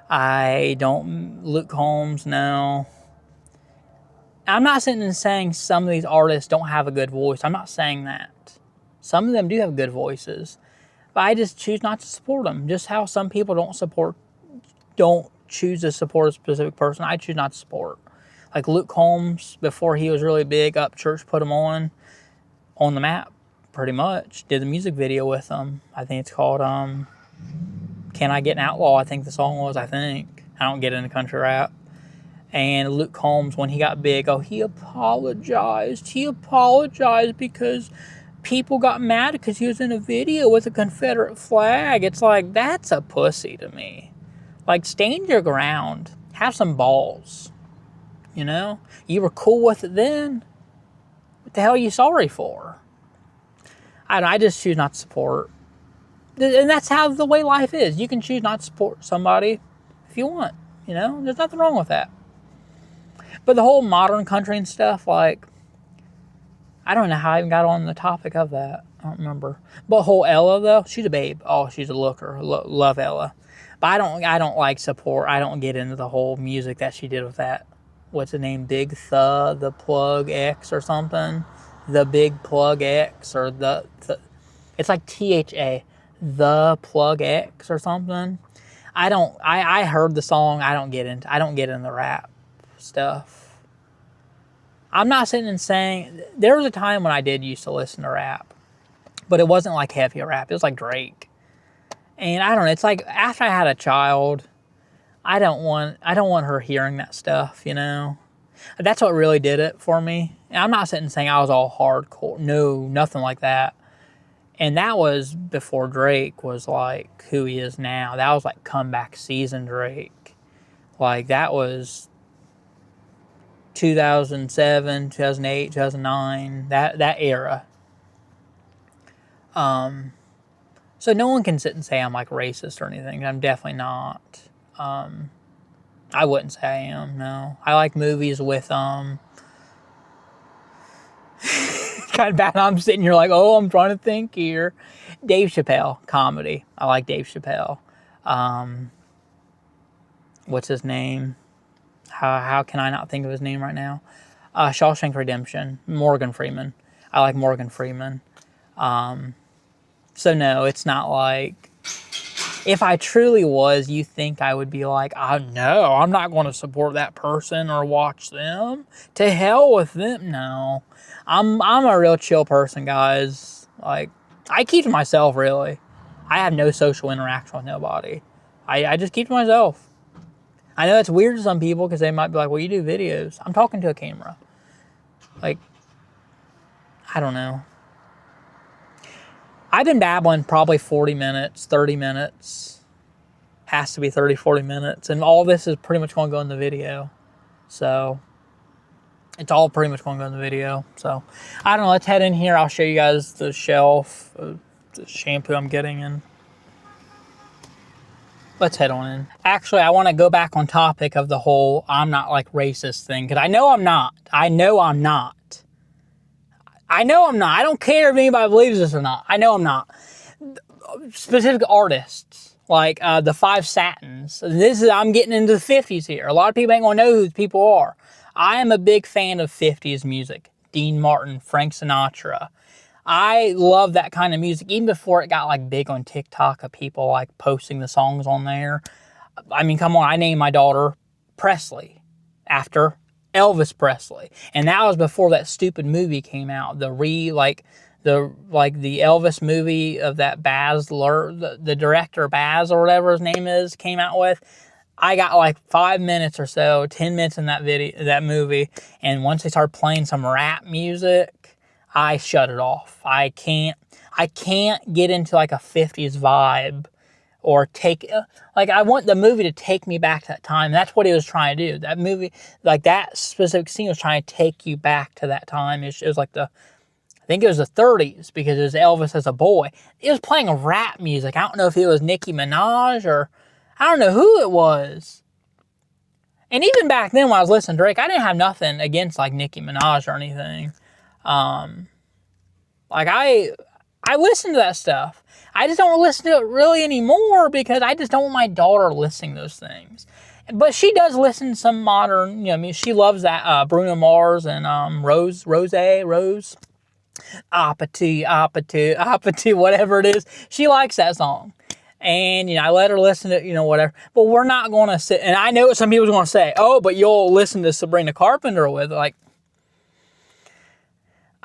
I don't, Luke Combs, no. I'm not sitting and saying some of these artists don't have a good voice. I'm not saying that. Some of them do have good voices. But I just choose not to support them. Just how some people don't choose to support a specific person, I choose not to support. Like Luke Combs, before he was really big, Upchurch put him on the map, pretty much. Did the music video with him. I think it's called Can I Get an Outlaw, I think the song was, I don't get into country rap. And Luke Combs, when he got big, he apologized. He apologized because people got mad because he was in a video with a Confederate flag. It's like, that's a pussy to me. Like, stand your ground. Have some balls. You know? You were cool with it then. What the hell are you sorry for? I just choose not to support. And that's how the way life is. You can choose not to support somebody if you want. You know? There's nothing wrong with that. But the whole modern country and stuff, like, I don't know how I even got on the topic of that. I don't remember. But whole Ella, though, she's a babe. Oh, she's a looker. Love Ella. But I don't like support. I don't get into the whole music that she did with that. what's the name? Big the Plug X or something. The Big Plug X or it's like THA, the Plug X or something. I heard the song. I don't get in the rap stuff. I'm not sitting and saying, there was a time when I did used to listen to rap, but it wasn't like heavy rap. It was like Drake. And I don't know, it's like after I had a child, I don't want her hearing that stuff, you know? That's what really did it for me. And I'm not sitting and saying I was all hardcore. No, nothing like that. And that was before Drake was like who he is now. That was like comeback season Drake. Like that was 2007, 2008, 2009, that era. So no one can sit and say I'm like racist or anything. I'm definitely not. I wouldn't say I am, no. I like movies with, kind of bad. I'm sitting here like, oh, I'm trying to think here. Dave Chappelle, comedy. I like Dave Chappelle. What's his name? How can I not think of his name right now? Shawshank Redemption, Morgan Freeman. I like Morgan Freeman. So no, it's not like, if I truly was, you think I would be like, oh no, I'm not going to support that person or watch them. To hell with them. No, I'm a real chill person, guys. Like, I keep to myself, really. I have no social interaction with nobody. I just keep to myself. I know it's weird to some people because they might be like, well, you do videos. I'm talking to a camera. Like, I don't know. I've been babbling probably 40 minutes, 30 minutes. Has to be 30, 40 minutes. And all this is pretty much going to go in the video. So, it's all pretty much going to go in the video. So, I don't know. Let's head in here. I'll show you guys the shelf of the shampoo I'm getting in. Let's head on in. Actually, I want to go back on topic of the whole I'm not like racist thing. Because I know I'm not. I know I'm not. I don't care if anybody believes this or not. I know I'm not. Specific artists, like the Five Satins. I'm getting into the 50s here. A lot of people ain't gonna know who these people are. I am a big fan of 50s music. Dean Martin, Frank Sinatra. I love that kind of music, even before it got like big on TikTok of people like posting the songs on there. I mean, come on, I named my daughter Presley after Elvis Presley. And that was before that stupid movie came out. The Elvis movie of that Baz, the director Baz or whatever his name is, came out with. I got like 5 minutes or so, 10 minutes in that movie. And once they started playing some rap music, I shut it off. I can't get into like a 50s vibe or I want the movie to take me back to that time. That's what he was trying to do. That movie, like that specific scene was trying to take you back to that time. It was like I think it was the 30s because it was Elvis as a boy. It was playing rap music. I don't know if it was Nicki Minaj or I don't know who it was. And even back then when I was listening to Drake, I didn't have nothing against like Nicki Minaj or anything. Like I listen to that stuff. I just don't listen to it really anymore because I just don't want my daughter listening to those things. But she does listen to some modern, I mean, she loves that Bruno Mars and Rose, Apathy, whatever it is. She likes that song. And, I let her listen to, whatever. But we're not going to sit, and I know some people are going to say, oh, but you'll listen to Sabrina Carpenter with, like,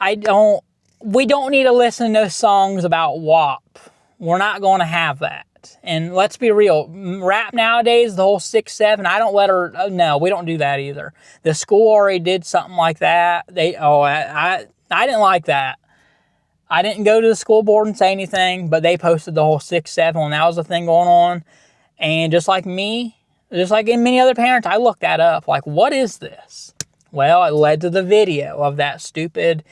we don't need to listen to those songs about WAP. We're not going to have that. And let's be real, rap nowadays, the whole 6-7, I don't let her, no, we don't do that either. The school already did something like that. I didn't like that. I didn't go to the school board and say anything, but they posted the whole 6-7 when that was the thing going on. And just like me, just like in many other parents, I looked that up. Like, what is this? Well, it led to the video of that stupid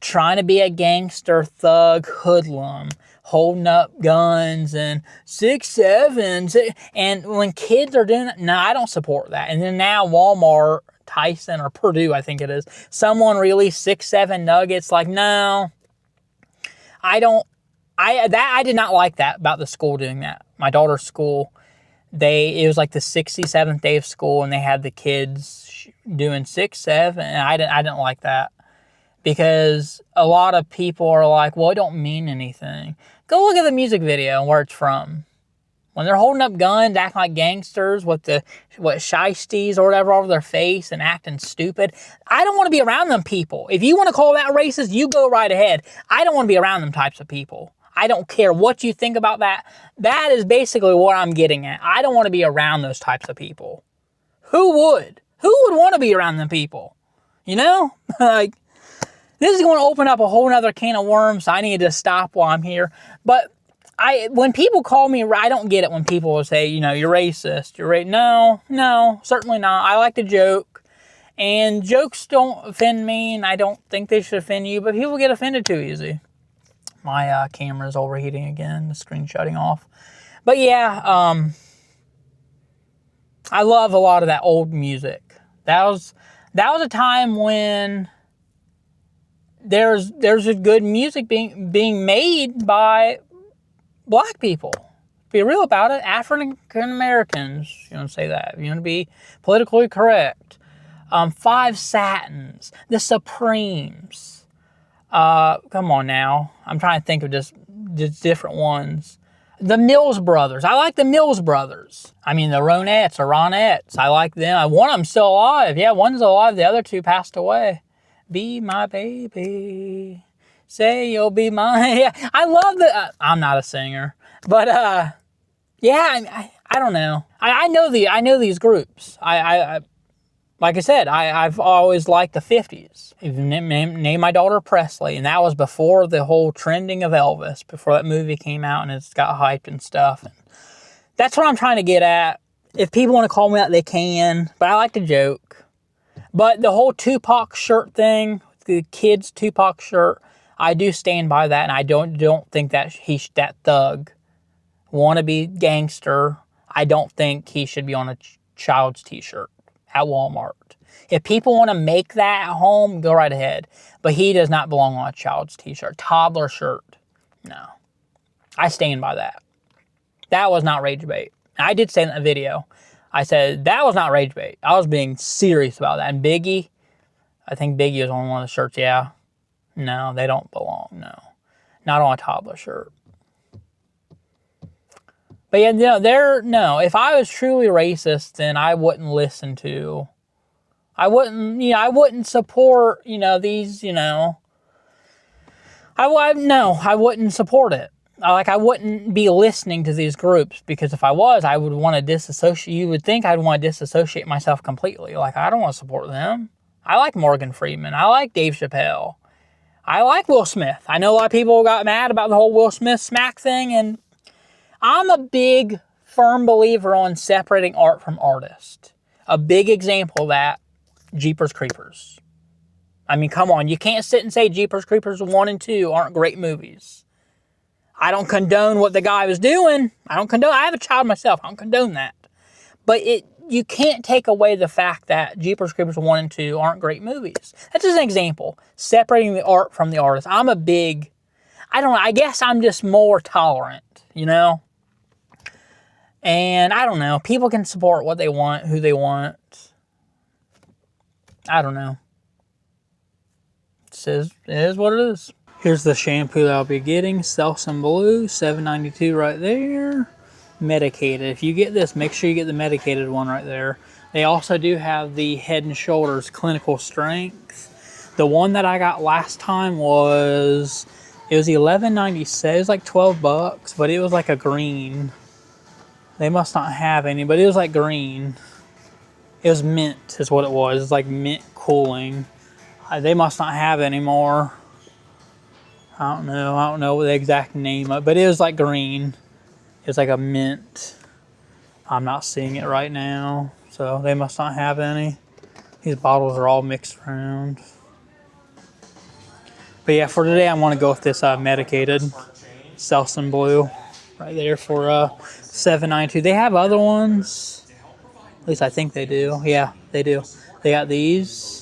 trying to be a gangster thug hoodlum, holding up guns and 6-7. And when kids are doing it, no, I don't support that. And then now Walmart, Tyson, or Purdue, I think it is, someone released 6-7 nuggets. Like, no, I did not like that about the school doing that. My daughter's school. it was like the 67th day of school, and they had the kids doing 6, 7, and I didn't like that, because a lot of people are like, well, it don't mean anything. Go look at the music video and where it's from. When they're holding up guns, acting like gangsters with shiesties or whatever over their face and acting stupid, I don't want to be around them people. If you want to call that racist, you go right ahead. I don't want to be around them types of people. I don't care what you think about that. That is basically what I'm getting at. I don't want to be around those types of people. Who would? Who would want to be around them people? You know? Like, this is going to open up a whole nother can of worms. So I need to stop while I'm here. But when people call me, I don't get it when people will say, you know, you're racist. No, certainly not. I like to joke. And jokes don't offend me, and I don't think they should offend you, but people get offended too easy. My camera's overheating again, the screen's shutting off. But yeah, I love a lot of that old music. That was a time when there's a good music being made by black people. Be real about it. African Americans, you want to say that. You want to be politically correct. Five Satins, the Supremes. Come on now. I'm trying to think of just different ones. The Mills Brothers. I like the Mills Brothers. I mean, the Ronettes. I like them. One of them's still alive. Yeah, one's alive. The other two passed away. Be my baby. Say you'll be mine. Yeah, I love the... I'm not a singer. But, yeah, I don't know. I know these groups. Like I said, I've always liked the 50s. Even named my daughter Presley, and that was before the whole trending of Elvis, before that movie came out and it's got hyped and stuff. And that's what I'm trying to get at. If people want to call me out, they can, but I like to joke. But the whole Tupac shirt thing, the kid's Tupac shirt, I do stand by that, and I don't think that that thug, wannabe gangster, I don't think he should be on a child's t-shirt at Walmart. If people want to make that at home, go right ahead. But he does not belong on a child's t-shirt. Toddler shirt. No. I stand by that. That was not rage bait. I did say in the video, I said that was not rage bait. I was being serious about that. And Biggie, I think Biggie was on one of the shirts. Yeah. No, they don't belong. No. Not on a toddler shirt. But yeah, no, if I was truly racist, then I wouldn't listen to, I wouldn't support, these, I wouldn't support it. I wouldn't be listening to these groups, because if I was, I would want to disassociate. You would think I'd want to disassociate myself completely. Like, I don't want to support them. I like Morgan Freeman. I like Dave Chappelle. I like Will Smith. I know a lot of people got mad about the whole Will Smith smack thing, and I'm a big, firm believer on separating art from artist. A big example of that, Jeepers Creepers. I mean, come on. You can't sit and say Jeepers Creepers 1 and 2 aren't great movies. I don't condone what the guy was doing. I have a child myself. I don't condone that. But you can't take away the fact that Jeepers Creepers 1 and 2 aren't great movies. That's just an example. Separating the art from the artist. I guess I'm just more tolerant, And I don't know. People can support what they want, who they want. I don't know. It is what it is. Here's the shampoo that I'll be getting. Selsun Blue, $7.92 right there. Medicated. If you get this, make sure you get the medicated one right there. They also do have the Head & Shoulders Clinical Strength. The one that I got last time was $11.96. It was like $12, but it was like a green. They must not have any, but it was like green. It was mint is what it was. It's like mint cooling. They must not have any more. I don't know the exact name of it, but it was like green. It's like a mint. I'm not seeing it right now, so they must not have any. These bottles are all mixed around. But yeah, for today, I want to go with this medicated Selsun Blue right there for $7.92. They have other ones. At least I think they do. Yeah, they do. They got these.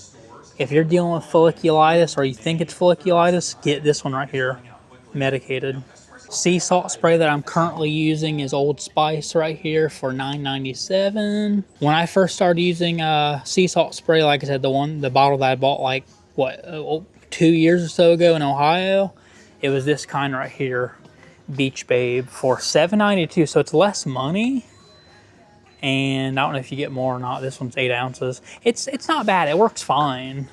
If you're dealing with folliculitis or you think it's folliculitis, get this one right here, medicated. Sea salt spray that I'm currently using is Old Spice right here for $9.97. When I first started using sea salt spray, like I said, the bottle that I bought like, what, 2 years or so ago in Ohio, it was this kind right here, Beach Babe, for $7.92, so it's less money. And I don't know if you get more or not. This one's 8 ounces. It's not bad. It works fine.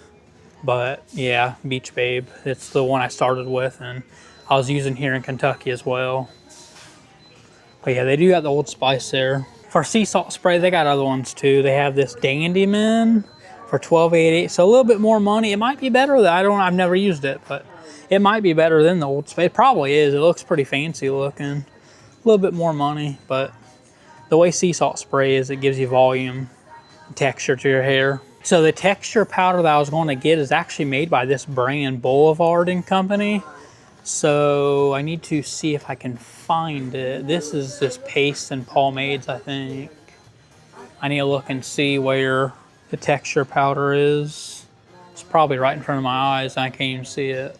But yeah, Beach Babe. It's the one I started with, and I was using here in Kentucky as well. But yeah, they do got the Old Spice there. For sea salt spray, they got other ones too. They have this Dandy Man for $12.88. So a little bit more money. It might be better. I've never used it, but it might be better than the Old Spice. It probably is. It looks pretty fancy looking. A little bit more money, but the way sea salt spray is, it gives you volume and texture to your hair. So the texture powder that I was going to get is actually made by this brand, Boulevard and Company. So I need to see if I can find it. This is just pastes and pomades, I think. I need to look and see where the texture powder is. It's probably right in front of my eyes and I can't even see it.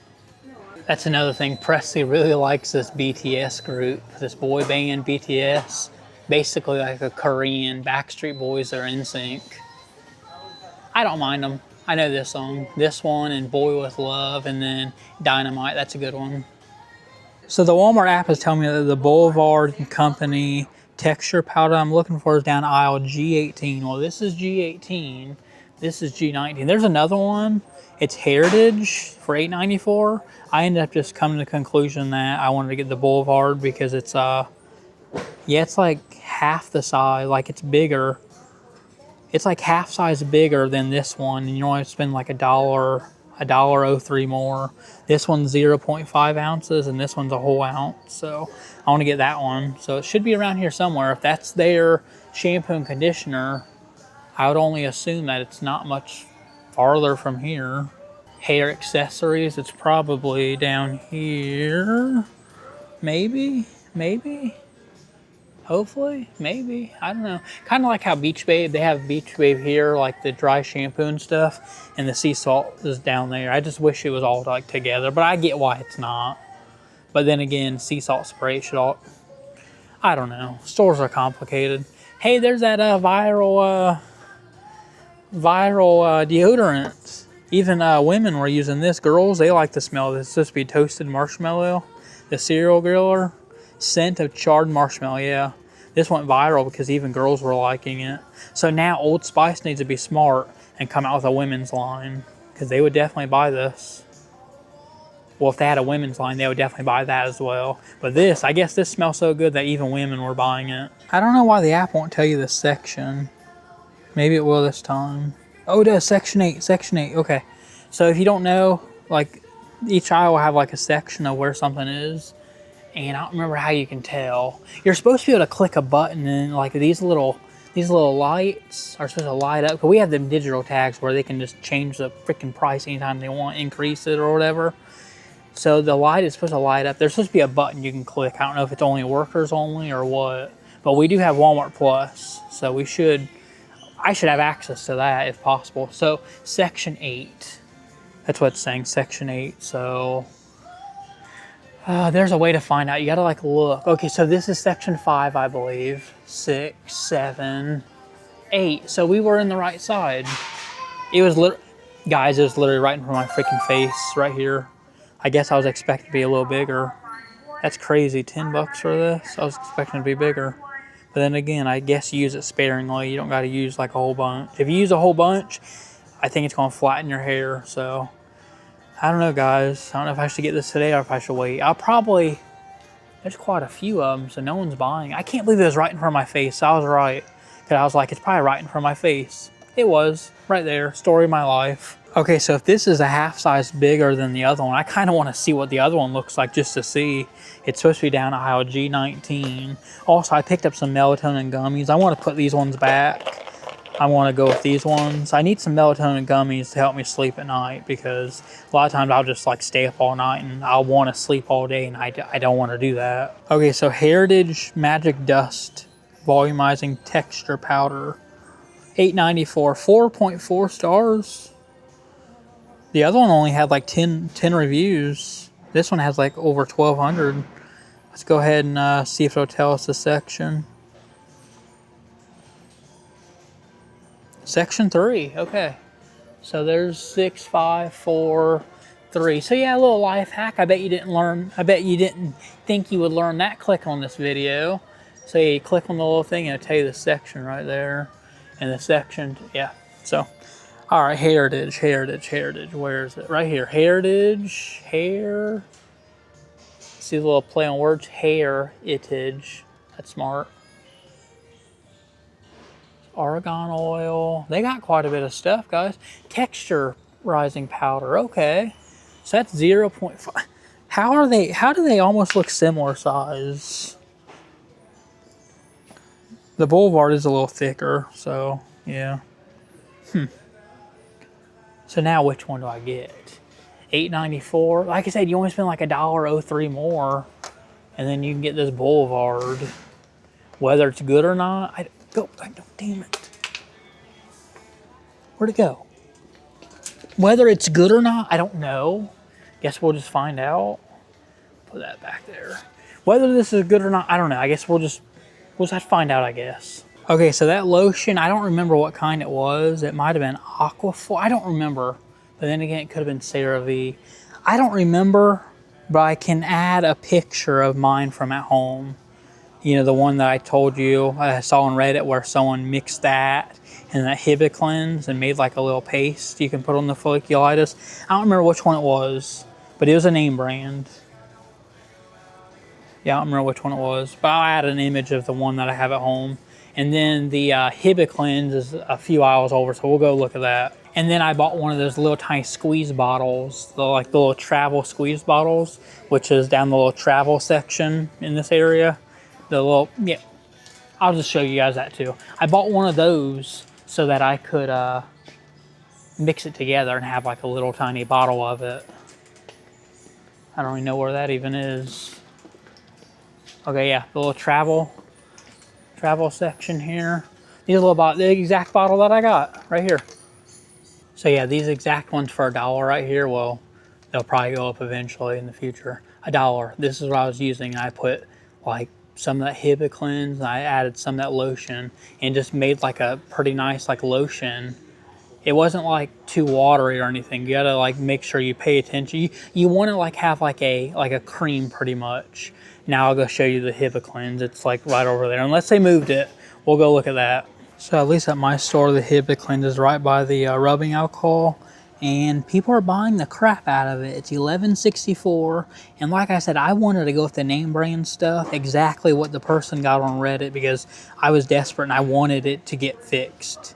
That's another thing. Presley really likes this BTS group, this boy band BTS. Basically like a Korean Backstreet Boys or NSYNC. I don't mind them. I know this song. This one and Boy With Love, and then Dynamite. That's a good one. So the Walmart app is telling me that the Boulevard and Company texture powder I'm looking for is down aisle G18. Well, this is G18. This is G19. There's another one. It's Heritage for $8.94. I ended up just coming to the conclusion that I wanted to get the Boulevard because it's yeah, it's like half the size. Like, it's bigger. It's like half size bigger than this one, and you only spend like $1.03 more. This one's 0.5 ounces, and this one's a whole ounce. So I want to get that one. So it should be around here somewhere. If that's their shampoo and conditioner, I would only assume that it's not much farther from here. Hair accessories, it's probably down here. Maybe. Hopefully, maybe, I don't know. Kind of like how Beach Babe, they have Beach Babe here, like the dry shampoo and stuff, and the sea salt is down there. I just wish it was all like together, but I get why it's not. But then again, sea salt spray should all, I don't know. Stores are complicated. Hey, there's that viral deodorant. Even women were using this. Girls, they like the smell. This is supposed to be toasted marshmallow, the cereal griller. Scent of charred marshmallow, yeah. This went viral because even girls were liking it. So now Old Spice needs to be smart and come out with a women's line, because they would definitely buy this. Well, if they had a women's line, they would definitely buy that as well. But this, I guess this smells so good that even women were buying it. I don't know why the app won't tell you the section. Maybe it will this time. Oh, it does, section 8, okay. So if you don't know, like, each aisle will have like a section of where something is. And I don't remember how you can tell. You're supposed to be able to click a button, and like these little lights are supposed to light up. Because we have them digital tags where they can just change the freaking price anytime they want, increase it or whatever. So the light is supposed to light up. There's supposed to be a button you can click. I don't know if it's only workers only or what. But we do have Walmart Plus, so I should have access to that if possible. So section 8. That's what it's saying, section 8. So there's a way to find out. You gotta like look. Okay, so this is section 5, I believe. 6, 7, 8. So we were in the right side. It was guys, it was literally right in front of my freaking face, right here. I guess I was expecting to be a little bigger. That's crazy. $10 for this. I was expecting to be bigger. But then again, I guess you use it sparingly. You don't gotta use like a whole bunch. If you use a whole bunch, I think it's gonna flatten your hair. So I don't know, guys. I don't know if I should get this today or if I should wait. There's quite a few of them, so no one's buying. I can't believe it was right in front of my face. So I was right. Because I was like, it's probably right in front of my face. It was. Right there. Story of my life. Okay, so if this is a half size bigger than the other one, I kind of want to see what the other one looks like just to see. It's supposed to be down aisle G19. Also, I picked up some melatonin gummies. I want to put these ones back. I want to go with these ones. I need some melatonin gummies to help me sleep at night, because a lot of times I'll just like stay up all night and I'll want to sleep all day, and I don't want to do that. Okay, so Heritage Magic Dust Volumizing Texture Powder, $8.94, 4.4 stars. The other one only had like 10 reviews. This one has like over 1,200. Let's go ahead and see if it'll tell us the section. Section 3, okay. So there's 6, 5, 4, 3. So yeah, a little life hack. I bet you didn't think you would learn that clicking on this video. So yeah, you click on the little thing and it'll tell you the section right there. And the section, yeah. So, all right, heritage. Where is it? Right here, heritage, hair. See the little play on words, heritage. That's smart. Argan oil. They got quite a bit of stuff, guys. Texture rising powder. Okay. So that's 0.5. How do they almost look similar size? The Boulevard is a little thicker, so yeah. So now which one do I get? $8.94. Like I said, you only spend like $1.03 more, and then you can get this Boulevard. Whether it's good or not, damn it. Where'd it go? Whether it's good or not, I don't know. Guess we'll just find out. Put that back there. Whether this is good or not, I don't know. I guess we'll just have to find out, I guess. Okay, so that lotion, I don't remember what kind it was. It might have been Aquaphor. I don't remember. But then again, it could have been CeraVe. I don't remember, but I can add a picture of mine from at home. You know, the one that I told you I saw on Reddit where someone mixed that and that Hibiclens and made like a little paste you can put on the folliculitis. I don't remember which one it was, but it was a name brand. Yeah, I don't remember which one it was, but I'll add an image of the one that I have at home. And then the Hibiclens is a few aisles over, so we'll go look at that. And then I bought one of those little tiny squeeze bottles, the little travel squeeze bottles, which is down the little travel section in this area. The little, yeah, I'll just show you guys that too. I bought one of those so that I could mix it together and have like a little tiny bottle of it. I don't even know where that even is. Okay, yeah, the little travel section here. These little the exact bottle that I got right here. So yeah, these exact ones for $1 right here. Well, they'll probably go up eventually in the future. $1. This is what I was using. I put like some of that Hibiclens, and I added some of that lotion and just made like a pretty nice like lotion. It wasn't like too watery or anything. You gotta like make sure you pay attention. You want to like have like a cream pretty much. Now I'll go show you the Hibiclens. It's like right over there. Unless they moved it, we'll go look at that. So at least at my store, the Hibiclens is right by the rubbing alcohol. And people are buying the crap out of it. It's $11.64, and like I said, I wanted to go with the name brand stuff, exactly what the person got on Reddit, because I was desperate and I wanted it to get fixed.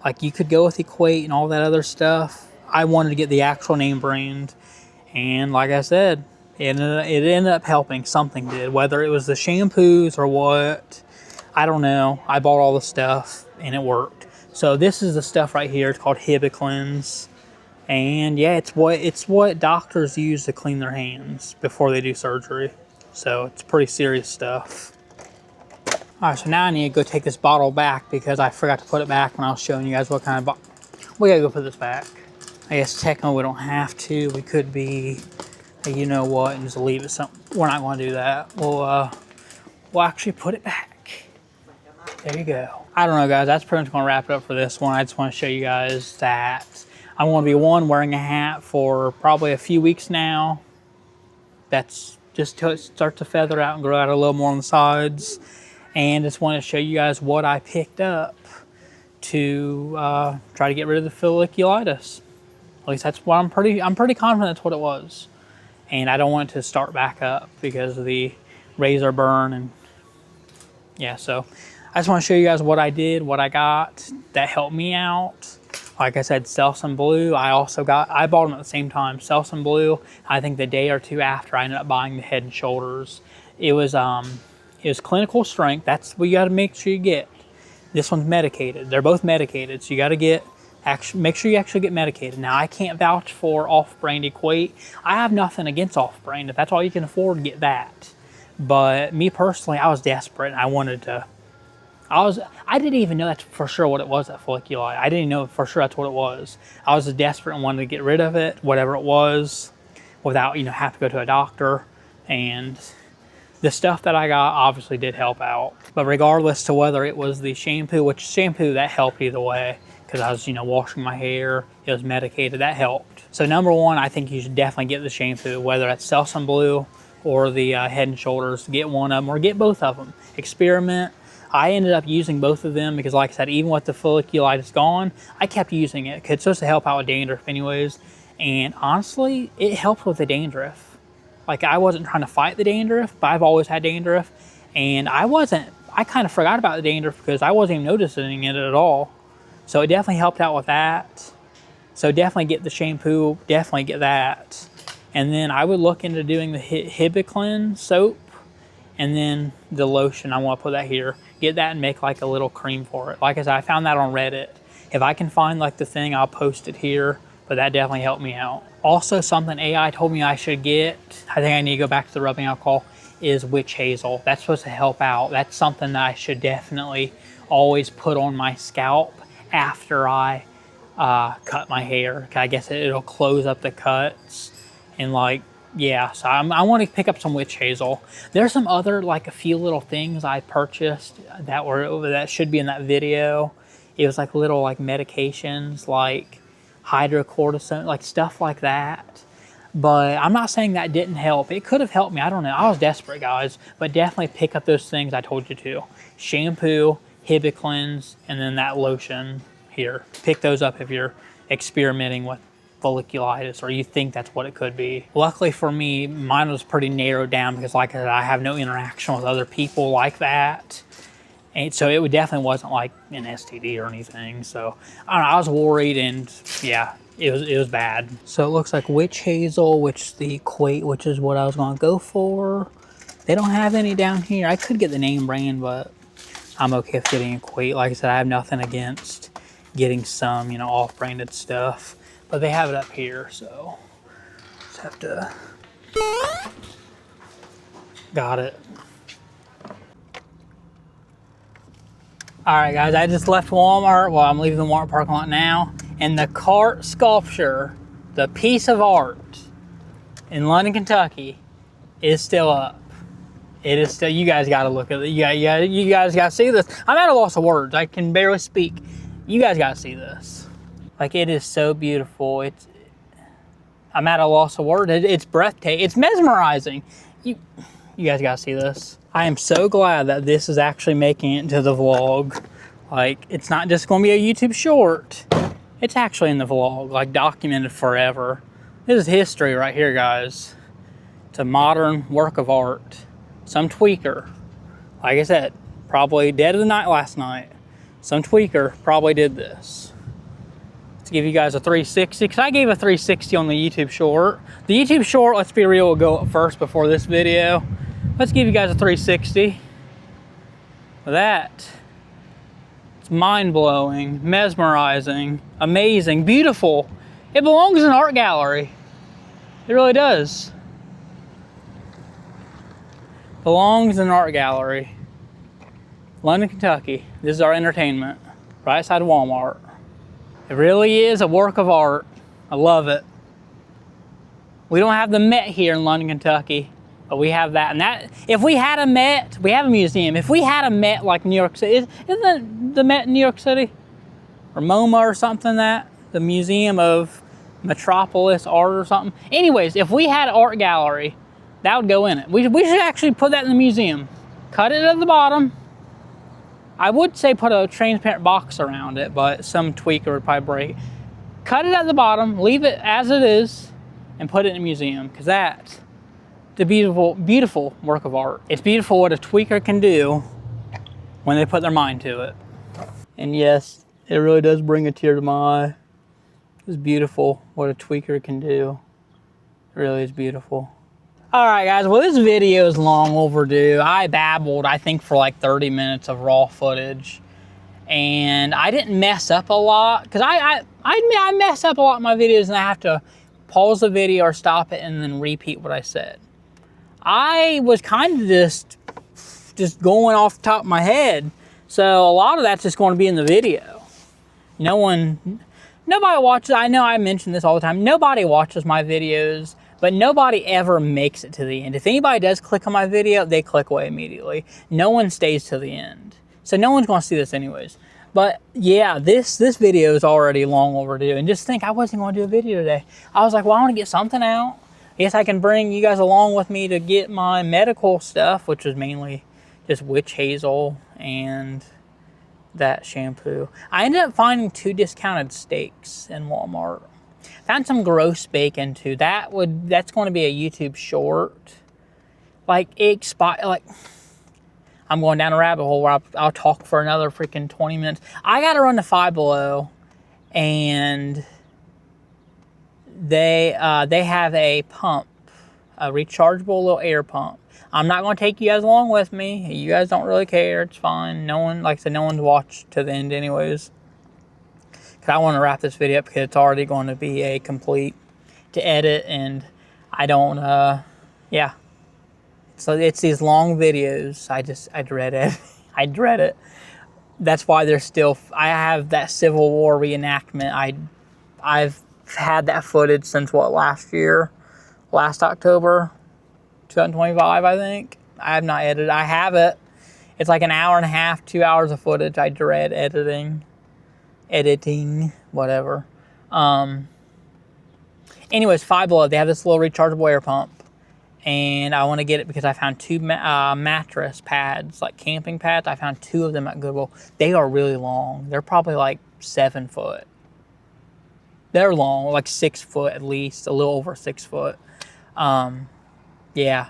Like, you could go with Equate and all that other stuff. I wanted to get the actual name brand, and like I said, it ended up helping. Something did, whether it was the shampoos or what, I don't know. I bought all the stuff and it worked. So this is the stuff right here. It's called Hibiclens. And yeah, it's what doctors use to clean their hands before they do surgery. So it's pretty serious stuff. All right, so now I need to go take this bottle back because I forgot to put it back when I was showing you guys what kind of bottle. We gotta go put this back. I guess technically we don't have to. We could be, you know what, and just leave it. We're not going to do that. We'll actually put it back. There you go. I don't know, guys. That's pretty much going to wrap it up for this one. I just want to show you guys that I'm going to be wearing a hat for probably a few weeks now. That's just till it starts to feather out and grow out a little more on the sides. And just want to show you guys what I picked up to try to get rid of the folliculitis. At least that's what I'm pretty confident that's what it was. And I don't want it to start back up because of the razor burn. And yeah, so I just want to show you guys what I did, what I got that helped me out. Like I said, Selsun Blue, I bought them at the same time. Selsun Blue, I think the day or two after, I ended up buying the Head and Shoulders. It was clinical strength. That's what you got to make sure you get. This one's medicated. They're both medicated, so you got to make sure you actually get medicated. Now, I can't vouch for off-brand Equate. I have nothing against off-brand. If that's all you can afford, get that. But me personally, I was desperate and I wanted to. I didn't even know that's for sure what it was, that folliculitis. I didn't know for sure that's what it was. I was desperate and wanted to get rid of it, whatever it was, without having to go to a doctor. And The stuff that I got obviously did help out. But regardless to whether it was the shampoo, which shampoo, that helped either way. Because I was, washing my hair, it was medicated, that helped. So number one, I think you should definitely get the shampoo, whether it's Selsun Blue or the Head and Shoulders. Get one of them or get both of them. Experiment. I ended up using both of them because, like I said, even with the folliculitis gone, I kept using it. It's supposed to help out with dandruff anyways. And honestly, it helped with the dandruff. Like, I wasn't trying to fight the dandruff, but I've always had dandruff. And I kind of forgot about the dandruff because I wasn't even noticing it at all. So it definitely helped out with that. So definitely get the shampoo, definitely get that. And then I would look into doing the Hibiclin soap and then the lotion. I want to put that here. Get that and make like a little cream for it. Like I said, I found that on Reddit. If I can find like the thing, I'll post it here, but that definitely helped me out. Also, something AI told me I should get, I think I need to go back to the rubbing alcohol, is witch hazel. That's supposed to help out. That's something that I should definitely always put on my scalp after I cut my hair. I guess it'll close up the cuts and like, yeah, so I want to pick up some witch hazel. There's some other, like a few little things I purchased that should be in that video. It was like little like medications, like hydrocortisone, like stuff like that. But I'm not saying that didn't help. It could have helped me. I don't know. I was desperate, guys. But definitely pick up those things I told you to. Shampoo, Hibiclins, and then that lotion here. Pick those up if you're experimenting with folliculitis or you think that's what it could be. Luckily for me, mine was pretty narrowed down because, like I said, I have no interaction with other people like that. And so it definitely wasn't like an STD or anything. So I don't know, I was worried, and yeah, it was bad. So it looks like witch hazel, which is what I was gonna go for. They don't have any down here. I could get the name brand, but I'm okay with getting Equate. Like I said, I have nothing against getting some, off-branded stuff. But they have it up here, so just have to... Got it. All right, guys, I just left Walmart. Well, I'm leaving the Walmart parking lot now. And the cart sculpture, the piece of art in London, Kentucky, is still up. It is still, you guys got to look at it. You guys got to see this. I'm at a loss of words. I can barely speak. You guys got to see this. Like, it is so beautiful. I'm at a loss of words. It's breathtaking. It's mesmerizing. You guys got to see this. I am so glad that this is actually making it into the vlog. Like, it's not just going to be a YouTube short. It's actually in the vlog, like documented forever. This is history right here, guys. It's a modern work of art. Some tweaker, like I said, probably dead of the night last night. Some tweaker probably did this. Let's give you guys a 360, because I gave a 360 on the YouTube short. The YouTube short, let's be real, will go up first before this video. Let's give you guys a 360. That, it's mind-blowing, mesmerizing, amazing, beautiful. It belongs in an art gallery. It really does. Belongs in an art gallery. London, Kentucky. This is our entertainment. Right side of Walmart. It really is a work of art. I love it. We don't have the Met here in London, Kentucky, but we have that. And that, if we had a Met, we have a museum. If we had a Met like New York City, isn't the Met in New York City? Or MoMA or something that? The Museum of Metropolis Art or something. Anyways, if we had an art gallery, that would go in it. We should actually put that in the museum. Cut it at the bottom. I would say put a transparent box around it, but some tweaker would probably break. Cut it at the bottom, leave it as it is, and put it in a museum, because that's the beautiful, beautiful work of art. It's beautiful what a tweaker can do when they put their mind to it. And yes, it really does bring a tear to my eye. It's beautiful what a tweaker can do. It really is beautiful. All right, guys, well, this video is long overdue. I babbled, I think, for like 30 minutes of raw footage. And I didn't mess up a lot, because I admit I mess up a lot in my videos and I have to pause the video or stop it and then repeat what I said. I was kind of just going off the top of my head. So a lot of that's just going to be in the video. Nobody watches, I know I mention this all the time, nobody watches my videos But nobody ever makes it to the end. If anybody does click on my video, they click away immediately. No one stays to the end. So no one's going to see this anyways. But yeah, this video is already long overdue. And just think, I wasn't going to do a video today. I was like, well, I want to get something out. Yes, I can bring you guys along with me to get my medical stuff, which is mainly just witch hazel and that shampoo. I ended up finding 2 discounted steaks in Walmart. Found some gross bacon too. That's going to be a YouTube short. Like I'm going down a rabbit hole where I'll talk for another freaking 20 minutes. I got to run to Five Below, and they have a pump, a rechargeable little air pump. I'm not going to take you guys along with me. You guys don't really care. It's fine. No one, like I said, no one's watched to the end anyways. Because I want to wrap this video up because it's already going to be a complete to edit, and I don't, yeah. So it's these long videos. I dread it. I dread it. That's why there's still, I have that Civil War reenactment. I've had that footage since what, last October, 2025, I think. I have not edited. I have it. It's like an hour and a half, 2 hours of footage. I dread editing, whatever. Anyways, Five Below, they have this little rechargeable air pump. And I want to get it because I found 2 mattress pads, like camping pads. I found 2 of them at Goodwill. They are really long. They're probably like 7 foot. They're long, like 6 foot at least, a little over 6 foot. Yeah,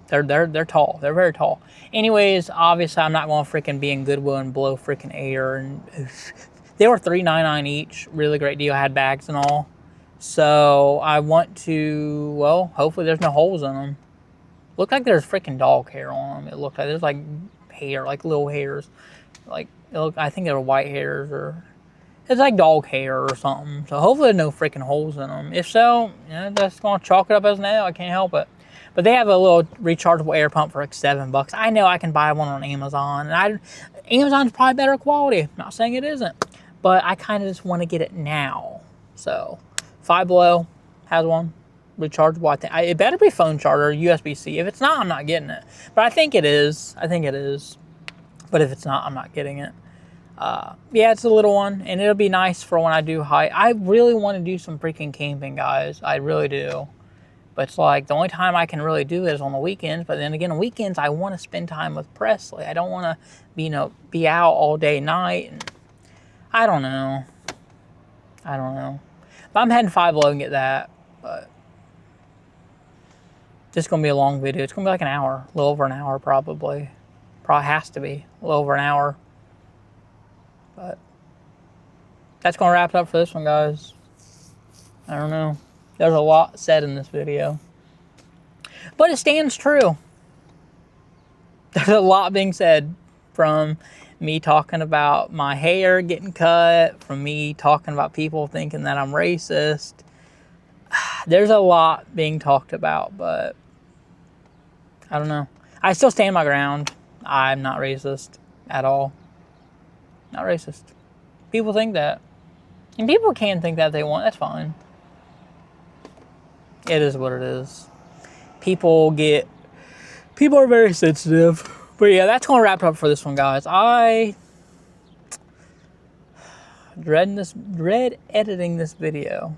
they're tall. They're very tall. Anyways, obviously I'm not going to freaking be in Goodwill and blow freaking air. And they were $3.99 each. Really great deal. I had bags and all. So I want to, well, hopefully there's no holes in them. Looked like there's freaking dog hair on them. It looked like there's like hair, like little hairs. Like, I think they were white hairs, or it's like dog hair or something. So hopefully there's no freaking holes in them. If so, yeah, that's going to chalk it up as an L. I can't help it. But they have a little rechargeable air pump for like $7. I know I can buy one on Amazon. And Amazon's probably better quality. I'm not saying it isn't. But I kind of just want to get it now. So Five Below has one, rechargeable. I think it better be phone charger, USB-C. If it's not, I'm not getting it. But I think it is. I think it is. But if it's not, I'm not getting it. Yeah, it's a little one, and it'll be nice for when I do hike. I really want to do some freaking camping, guys. I really do. But it's like the only time I can really do it is on the weekends. But then again, on weekends, I want to spend time with Presley. I don't want to, be out all day, night. And I don't know. But I'm heading Five Below and get that. But this is going to be a long video. It's going to be like an hour. A little over an hour, probably. Probably has to be. A little over an hour. But that's going to wrap it up for this one, guys. I don't know. There's a lot said in this video. But it stands true. There's a lot being said, from me talking about my hair getting cut, from me talking about people thinking that I'm racist. There's a lot being talked about, but I don't know. I still stand my ground. I'm not racist at all. Not racist. People think that. And people can think that if they want. That's fine. It is what it is. People are very sensitive. But yeah, that's going to wrap it up for this one, guys. I dread editing this video.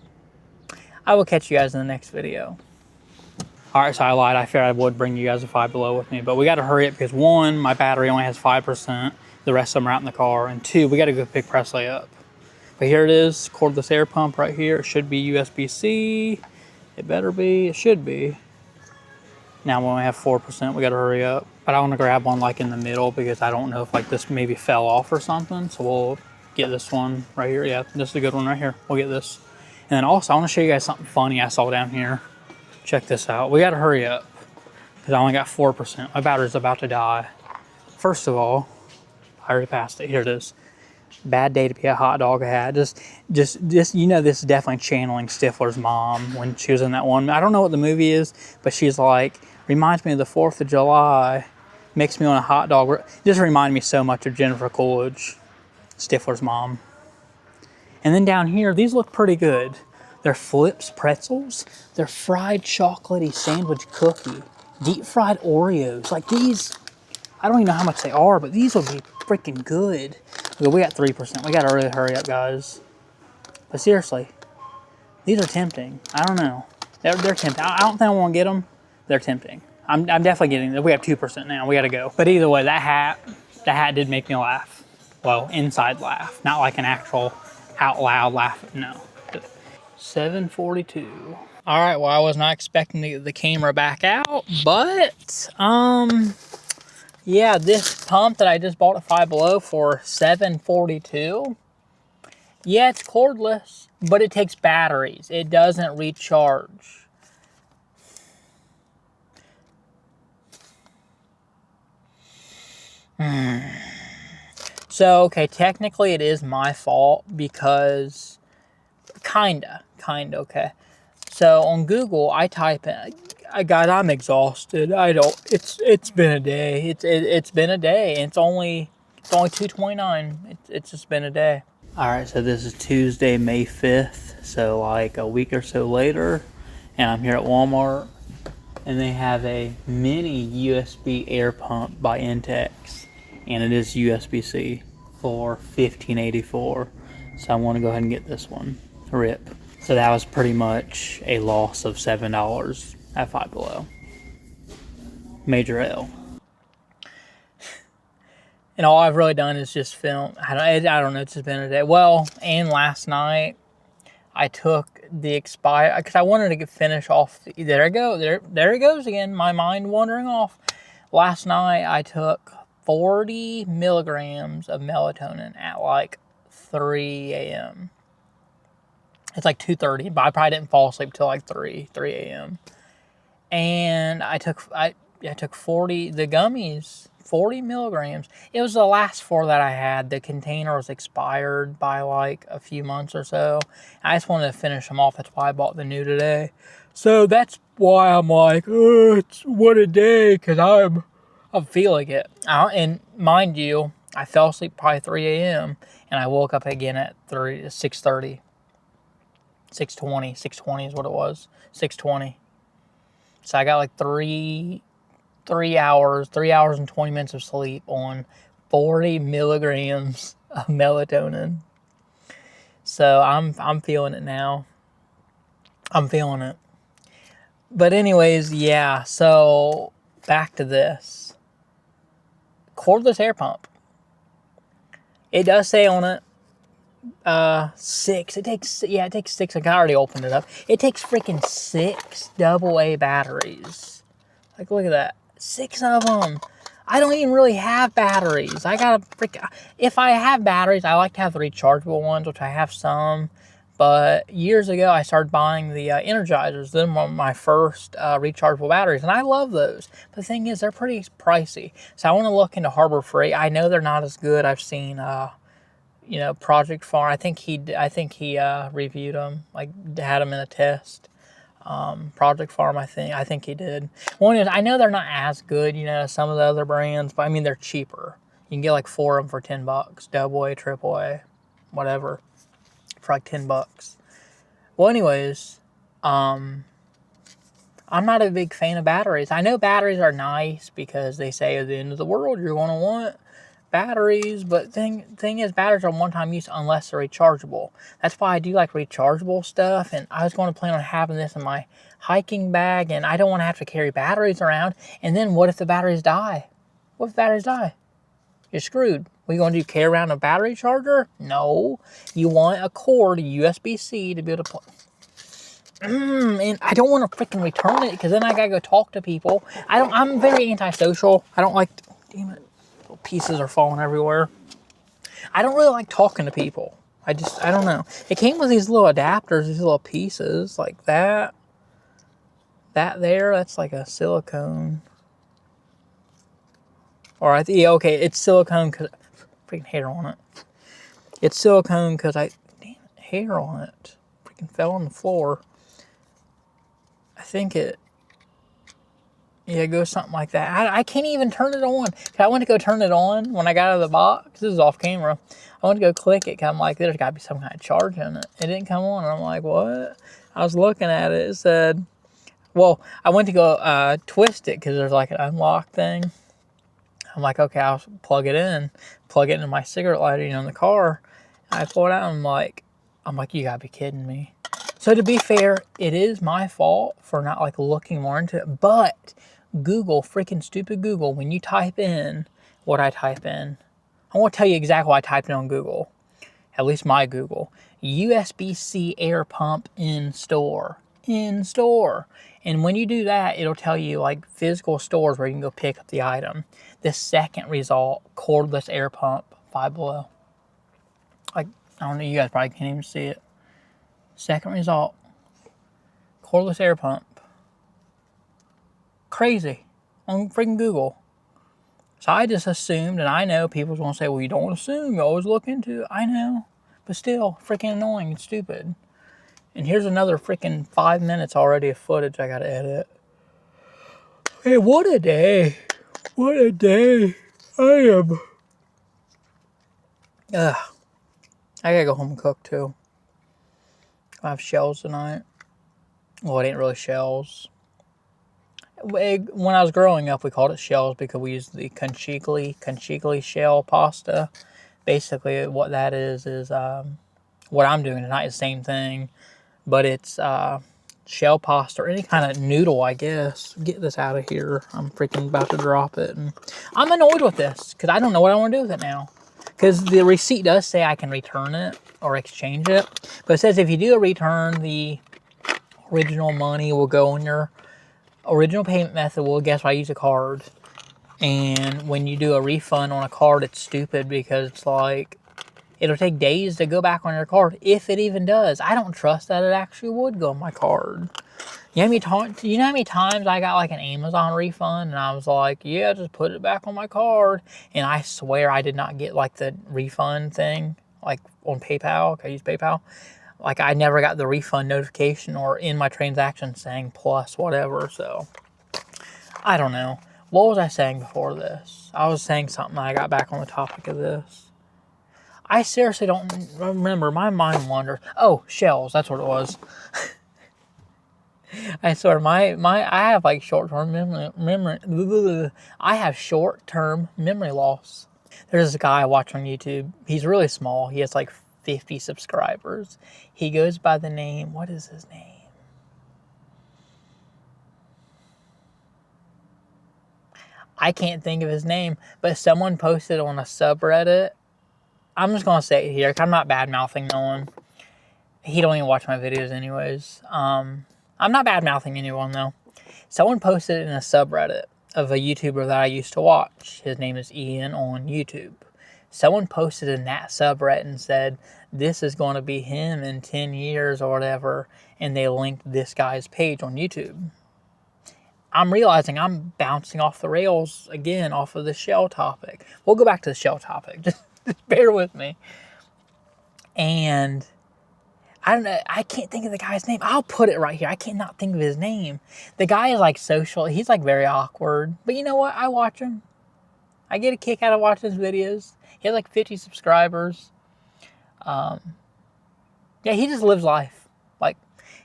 I will catch you guys in the next video. Alright, so I lied. I figured I would bring you guys a Five Below with me. But we got to hurry up because 1, my battery only has 5%. The rest of them are out in the car. And 2, we got to go pick Presley up. But here it is. Cordless air pump right here. It should be USB-C. It better be. It should be. Now we only have 4%. We got to hurry up. But I want to grab one like in the middle because I don't know if like this maybe fell off or something. So we'll get this one right here. Yeah, this is a good one right here. We'll get this. And then also I want to show you guys something funny I saw down here. Check this out. We got to hurry up because I only got 4%. My battery's about to die. First of all, I already passed it. Here it is. Bad day to be a hot dog hat. Just, you know, this is definitely channeling Stifler's mom when she was in that one. I don't know what the movie is, but she's like, reminds me of the 4th of July. Makes me want a hot dog. Just reminded me so much of Jennifer Coolidge, Stifler's mom. And then down here, these look pretty good. They're Flips pretzels. They're fried chocolatey sandwich cookie. Deep fried Oreos. Like these, I don't even know how much they are, but these will be freaking good. Okay, we got 3%. We gotta really hurry up, guys. But seriously, these are tempting. I don't know. They're tempting. I don't think I want to get them. They're tempting. I'm definitely getting them. We have 2% now. We gotta go. But either way, that hat did make me laugh. Well, inside laugh. Not like an actual out loud laugh. No. 7:42. All right, well, I was not expecting to get the camera back out, but, yeah, this pump that I just bought at Five Below for $7.42, yeah, it's cordless, but it takes batteries. It doesn't recharge. So, okay, technically it is my fault because, kinda, okay. So on Google, I type in, God, I'm exhausted. It's been a day. It's been a day. It's only 2:29. It's just been a day. All right, so this is Tuesday, May 5th. So like a week or so later, and I'm here at Walmart, and they have a mini USB air pump by Intex, and it is USB-C for $15.84. So I want to go ahead and get this one. Rip. So that was pretty much a loss of $7 at Five Below. Major L. And all I've really done is just film. I don't know, it's just been a day. Well, and last night I took the expire, because I wanted to finish off. There it goes again. My mind wandering off. Last night I took 40 milligrams of melatonin at like 3 a.m. It's like 2:30, but I probably didn't fall asleep till like 3 a.m. And I took 40, the gummies, 40 milligrams. It was the last 4 that I had. The container was expired by like a few months or so. I just wanted to finish them off. That's why I bought the new today. So that's why I'm like, oh, it's what a day, because I'm feeling it. And mind you, I fell asleep probably 3 a.m. and I woke up again at 6:30. 6:20 is what it was. 6:20. So I got like 3 hours and 20 minutes of sleep on 40 milligrams of melatonin. So I'm feeling it now. I'm feeling it. But anyways, yeah, so back to this. Cordless air pump. It does say on it 6. It takes 6. I already opened it up. It takes freaking 6 AA batteries. Like, look at that. 6 of them. I don't even really have batteries. If I have batteries, I like to have the rechargeable ones, which I have some. But years ago, I started buying the Energizers. Them were my first rechargeable batteries, and I love those. But the thing is, they're pretty pricey. So I want to look into Harbor Freight. I know they're not as good. I've seen Project Farm. I think he reviewed them, like had them in a test. Project Farm, I think he did. One is, I know they're not as good, some of the other brands, but I mean, they're cheaper. You can get like 4 of them for $10, double A, triple A, whatever, for like $10. Well, anyways, I'm not a big fan of batteries. I know batteries are nice because they say at the end of the world, you're going to want batteries, but thing is, batteries are one-time use unless they're rechargeable. That's why I do like rechargeable stuff, and I was going to plan on having this in my hiking bag, and I don't want to have to carry batteries around. And then what if the batteries die? You're screwed. What are you going to do, carry around a battery charger? No. You want a cord, a USB-C, to be able to plug. And I don't want to freaking return it, because then I got to go talk to people. I'm very antisocial. I don't like, damn it. Pieces are falling everywhere. I don't really like talking to people. I don't know. It came with these little adapters, these little pieces like that. That's like a silicone. Or okay, it's silicone because freaking hair on it. It's silicone because hair on it. Freaking fell on the floor. I think it. Yeah, go something like that. I can't even turn it on. I went to go turn it on when I got out of the box. This is off camera. I went to go click it. I'm like, there's got to be some kind of charge in it. It didn't come on. And I'm like, what? I was looking at it. It said, well, I went to go twist it because there's like an unlock thing. I'm like, okay, I'll plug it into my cigarette lighter, in the car. I pull it out and I'm like, you gotta be kidding me. So to be fair, it is my fault for not like looking more into it, but Google, freaking stupid Google, when you type in what I type in, I won't tell you exactly what I typed in on Google, at least my Google, USB-C air pump in store. And when you do that, it'll tell you like physical stores where you can go pick up the item. The second result, cordless air pump, Five Below. Like, I don't know, you guys probably can't even see it. Second result, cordless air pump. Crazy. On freaking Google. So I just assumed, and I know people's gonna say, well, you don't assume, you always look into it. I know, but still, freaking annoying and stupid. And here's another freaking 5 minutes already of footage I gotta edit. Hey, what a day. What a day. I am. Ugh. I gotta go home and cook too. I have shells tonight. Well, it ain't really shells. When I was growing up, we called it shells because we used the conchiglie shell pasta. Basically, what that is what I'm doing tonight is the same thing, but it's shell pasta or any kind of noodle, I guess. Get this out of here. I'm freaking about to drop it. And I'm annoyed with this because I don't know what I want to do with it now. Because the receipt does say I can return it or exchange it. But it says if you do a return, the original money will go on your original payment method. Well, guess what? I use a card. And when you do a refund on a card, it's stupid because it's like, it'll take days to go back on your card, if it even does. I don't trust that it actually would go on my card. You know how many times I got like an Amazon refund and I was like, yeah, just put it back on my card. And I swear I did not get like the refund thing, like on PayPal. I use PayPal. Like I never got the refund notification or in my transaction saying plus whatever. So I don't know. What was I saying before this? I was saying something. I got back on the topic of this. I seriously don't remember. My mind wanders. Oh, shells. That's what it was. I swear, I have like short-term memory. I have short-term memory loss. There's a guy I watch on YouTube. He's really small. He has like 50 subscribers. He goes by the name. What is his name? I can't think of his name, but someone posted on a subreddit. I'm just gonna say it here. I'm not bad-mouthing no one. He don't even watch my videos anyways. I'm not bad-mouthing anyone though. Someone posted it in a subreddit of a YouTuber that I used to watch. His name is Ian on YouTube. Someone posted in that subreddit and said, this is going to be him in 10 years or whatever. And they linked this guy's page on YouTube. I'm realizing I'm bouncing off the rails again off of the shell topic. We'll go back to the shell topic. Just bear with me. And I don't know. I can't think of the guy's name. I'll put it right here. I cannot think of his name. The guy is like social. He's like very awkward. But you know what? I watch him. I get a kick out of watching his videos. He has like 50 subscribers. Yeah, he just lives life. Like,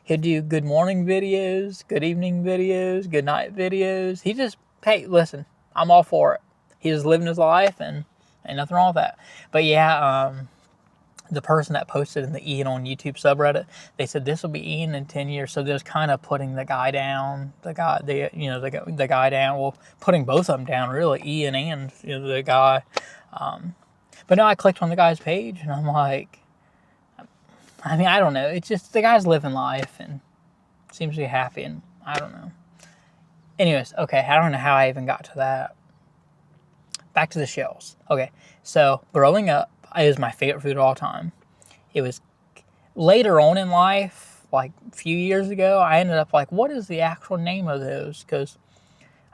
he'll do good morning videos, good evening videos, good night videos. He just, hey, listen, I'm all for it. He's just living his life and ain't nothing wrong with that. But yeah, the person that posted in the Ian on YouTube subreddit, they said this will be Ian in 10 years. So they're kind of putting the guy down, the guy down. Well, putting both of them down, really, Ian and the guy. But now I clicked on the guy's page and I'm like, I mean, I don't know. It's just the guy's living life and seems to be happy and I don't know. Anyways, okay, I don't know how I even got to that. Back to the shells. Okay, so growing up, it was my favorite food of all time. It was later on in life, like a few years ago, I ended up like, what is the actual name of those? Because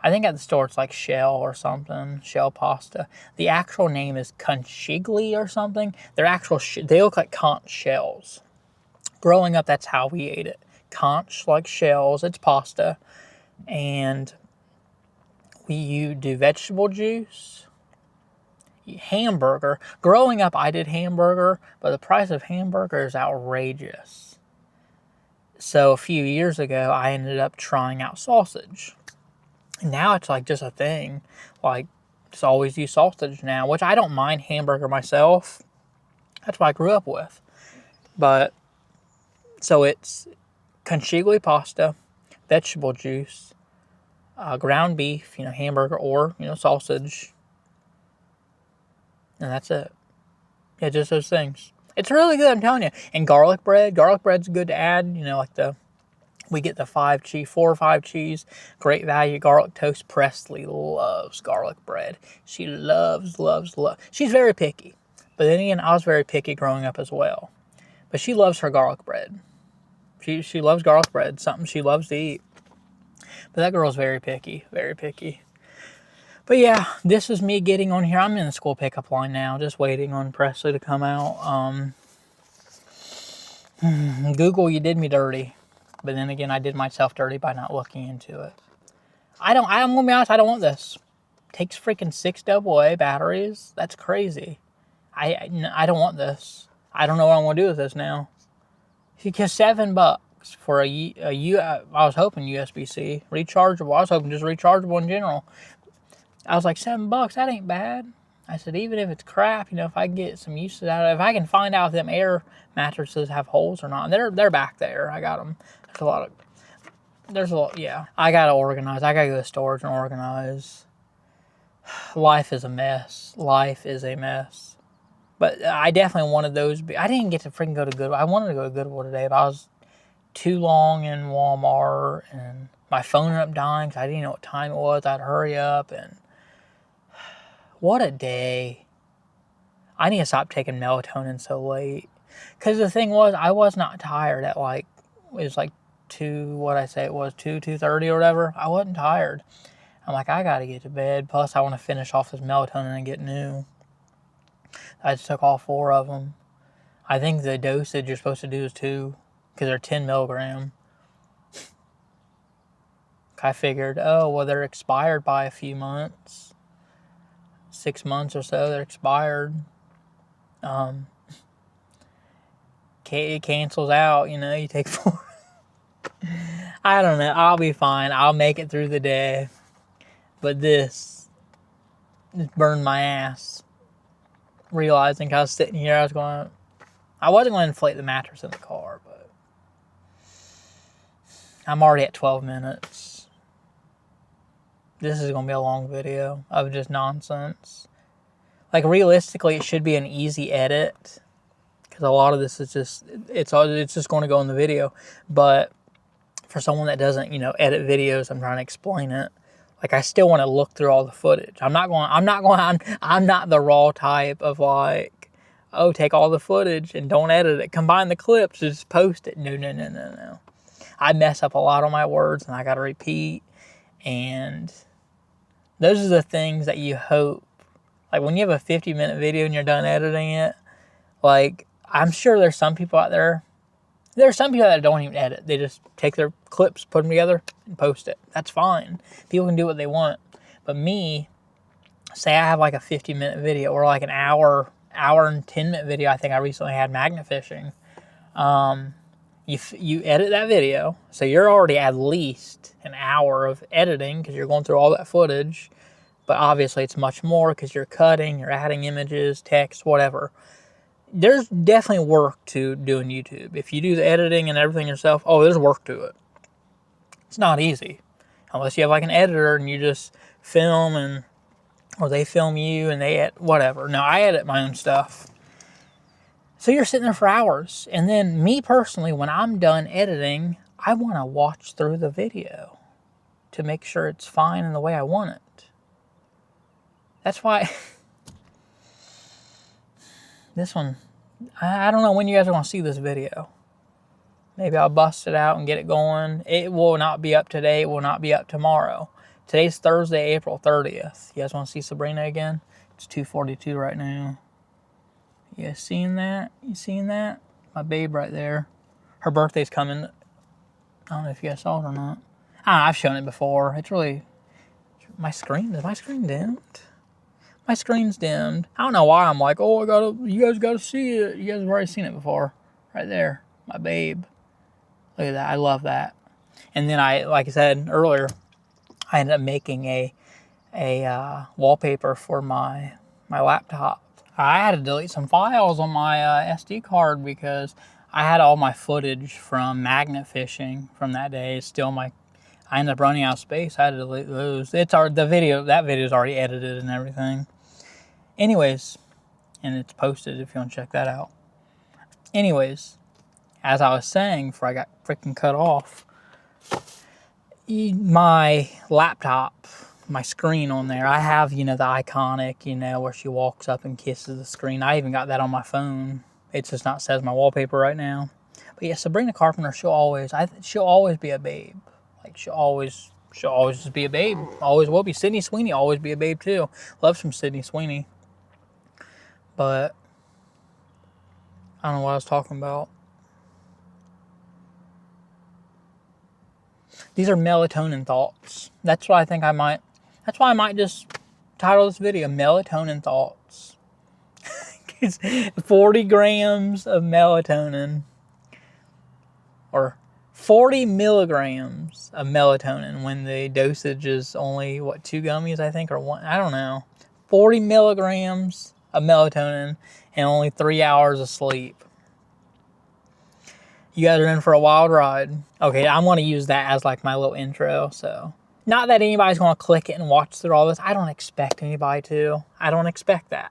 I think at the store it's like shell or something, shell pasta. The actual name is conchiglie or something. They're actual, they look like conch shells. Growing up, that's how we ate it. Conch, like shells, it's pasta. And You do vegetable juice, hamburger. Growing up, I did hamburger, but the price of hamburger is outrageous. So a few years ago, I ended up trying out sausage. And now it's like just a thing. Like, just always use sausage now, which I don't mind hamburger myself. That's what I grew up with. But, so it's conchiglie pasta, vegetable juice, ground beef, hamburger or, sausage. And that's it. Yeah, just those things. It's really good, I'm telling you. And garlic bread. Garlic bread's good to add, we get the 4 or 5 cheese, great value garlic toast. Presley loves garlic bread. She loves. She's very picky. But then again, I was very picky growing up as well. But she loves her garlic bread. She loves garlic bread, something she loves to eat. But that girl's very picky, very picky. But yeah, this is me getting on here. I'm in the school pickup line now, just waiting on Presley to come out. Google, you did me dirty. But then again, I did myself dirty by not looking into it. I'm going to be honest, I don't want this. Takes freaking 6 AA batteries. That's crazy. I don't want this. I don't know what I'm going to do with this now. Because $7 for I was hoping USB-C. Rechargeable. I was hoping just rechargeable in general. I was like, $7, that ain't bad. I said, even if it's crap, if I can get some usage out of it, if I can find out if them air mattresses have holes or not. They're back there. I got them. There's a lot, yeah. I gotta organize. I gotta go to storage and organize. Life is a mess. Life is a mess. But I definitely wanted those. I didn't get to freaking go to Goodwill. I wanted to go to Goodwill today, but I was too long in Walmart, and my phone ended up dying because I didn't know what time it was. I had to hurry up, and what a day. I need to stop taking melatonin so late. Because the thing was, I was not tired at it was like 2:30 or whatever. I wasn't tired. I'm like, I gotta get to bed. Plus, I want to finish off this melatonin and get new. I just took all 4 of them. I think the dosage you're supposed to do is 2, because they're 10 milligram. I figured, oh, well, they're expired by a few months. 6 months or so, they're expired. It cancels out, you take 4. I don't know. I'll be fine. I'll make it through the day. But this burned my ass. Realizing I was sitting here, I wasn't going to inflate the mattress in the car, but I'm already at 12 minutes. This is going to be a long video of just nonsense. Like, realistically, it should be an easy edit, because a lot of this is just, it's just going to go in the video. But for someone that doesn't, edit videos, I'm trying to explain it. Like, I still want to look through all the footage. I'm not the raw type of take all the footage and don't edit it. Combine the clips, just post it. No. I mess up a lot on my words, and I got to repeat. And those are the things that you hope. Like, when you have a 50-minute video and you're done editing it, I'm sure there's some people out there. There are some people that don't even edit. They just take their clips, put them together, and post it. That's fine. People can do what they want. But me, say I have a 50-minute video or an hour and 10-minute video. I think I recently had magnet fishing. You edit that video, so you're already at least an hour of editing because you're going through all that footage. But obviously it's much more because you're cutting, you're adding images, text, whatever. There's definitely work to doing YouTube. If you do the editing and everything yourself, there's work to it. It's not easy. Unless you have an editor and you just film or they film you and they edit, whatever. No, I edit my own stuff. So you're sitting there for hours. And then me personally, when I'm done editing, I want to watch through the video to make sure it's fine in the way I want it. That's why this one, I don't know when you guys are going to see this video. Maybe I'll bust it out and get it going. It will not be up today. It will not be up tomorrow. Today's Thursday, April 30th. You guys want to see Sabrina again? It's 2:42 right now. You guys seeing that? You seeing that? My babe right there. Her birthday's coming. I don't know if you guys saw it or not. I've shown it before. It's really my screen, is my screen dimmed? My screen's dimmed. I don't know why I'm like, oh, you guys gotta see it. You guys have already seen it before. Right there, my babe. Look at that, I love that. And then like I said earlier, I ended up making a wallpaper for my laptop. I had to delete some files on my SD card because I had all my footage from magnet fishing from that day. It's still I ended up running out of space. I had to delete those. That video's already edited and everything. Anyways, and it's posted if you want to check that out. Anyways, as I was saying before I got freaking cut off, my laptop, my screen on there, I have, you know, the iconic, you know, where she walks up and kisses the screen. I even got that on my phone. It's just not says my wallpaper right now. But yeah, Sabrina Carpenter, she'll always be a babe. Like she'll always just be a babe. Always will be. Sydney Sweeney always be a babe too. Love some Sydney Sweeney. But I don't know what I was talking about. These are melatonin thoughts. That's why I might just title this video Melatonin Thoughts. 40 grams of melatonin, or 40 milligrams of melatonin when the dosage is only, what, 2 gummies, I think, or 1, I don't know. 40 milligrams of melatonin and only 3 hours of sleep. You guys are in for a wild ride. Okay, I'm going to use that as like my little intro, so. Not that anybody's going to click it and watch through all this. I don't expect anybody to. I don't expect that.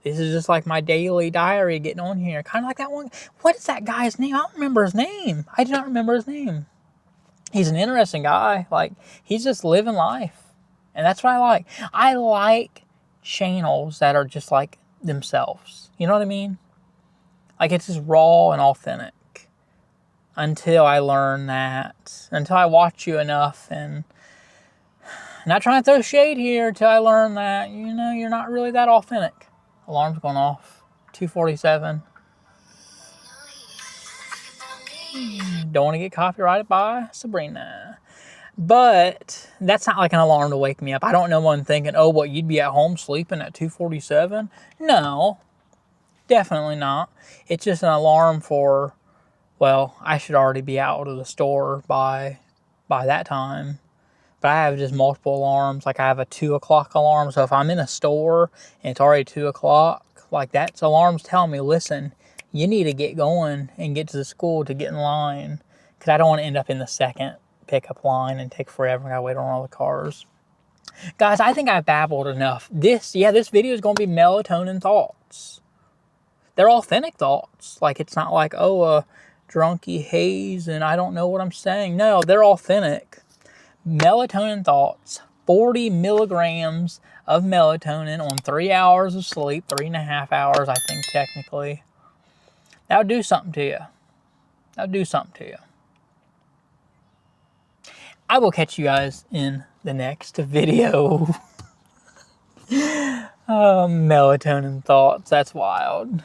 This is just like my daily diary getting on here. Kind of like that one. What is that guy's name? I don't remember his name. I do not remember his name. He's an interesting guy. Like, he's just living life. And that's what I like. I like channels that are just like themselves. You know what I mean? Like, it's just raw and authentic. Until I learn that. Until I watch you enough and... Not trying to throw shade here until I learn that, you know, you're not really that authentic. Alarm's going off. 2:47. Don't want to get copyrighted by Sabrina. But that's not like an alarm to wake me up. I don't know one thinking, oh, what, you'd be at home sleeping at 2:47? No, definitely not. It's just an alarm for, well, I should already be out of the store by that time. But I have just multiple alarms. Like I have a 2 o'clock alarm. So if I'm in a store and it's already 2 o'clock, like that's alarms telling me, listen, you need to get going and get to the school to get in line. Because I don't want to end up in the second pickup line and take forever. I gotta wait on all the cars. Guys, I think I've babbled enough. This video is going to be melatonin thoughts. They're authentic thoughts. Like it's not like, oh, a drunky haze and I don't know what I'm saying. No, they're authentic. Melatonin thoughts, 40 milligrams of melatonin on 3 hours of sleep, 3.5 hours, I think, technically. That would do something to you. That would do something to you. I will catch you guys in the next video. Melatonin thoughts, that's wild.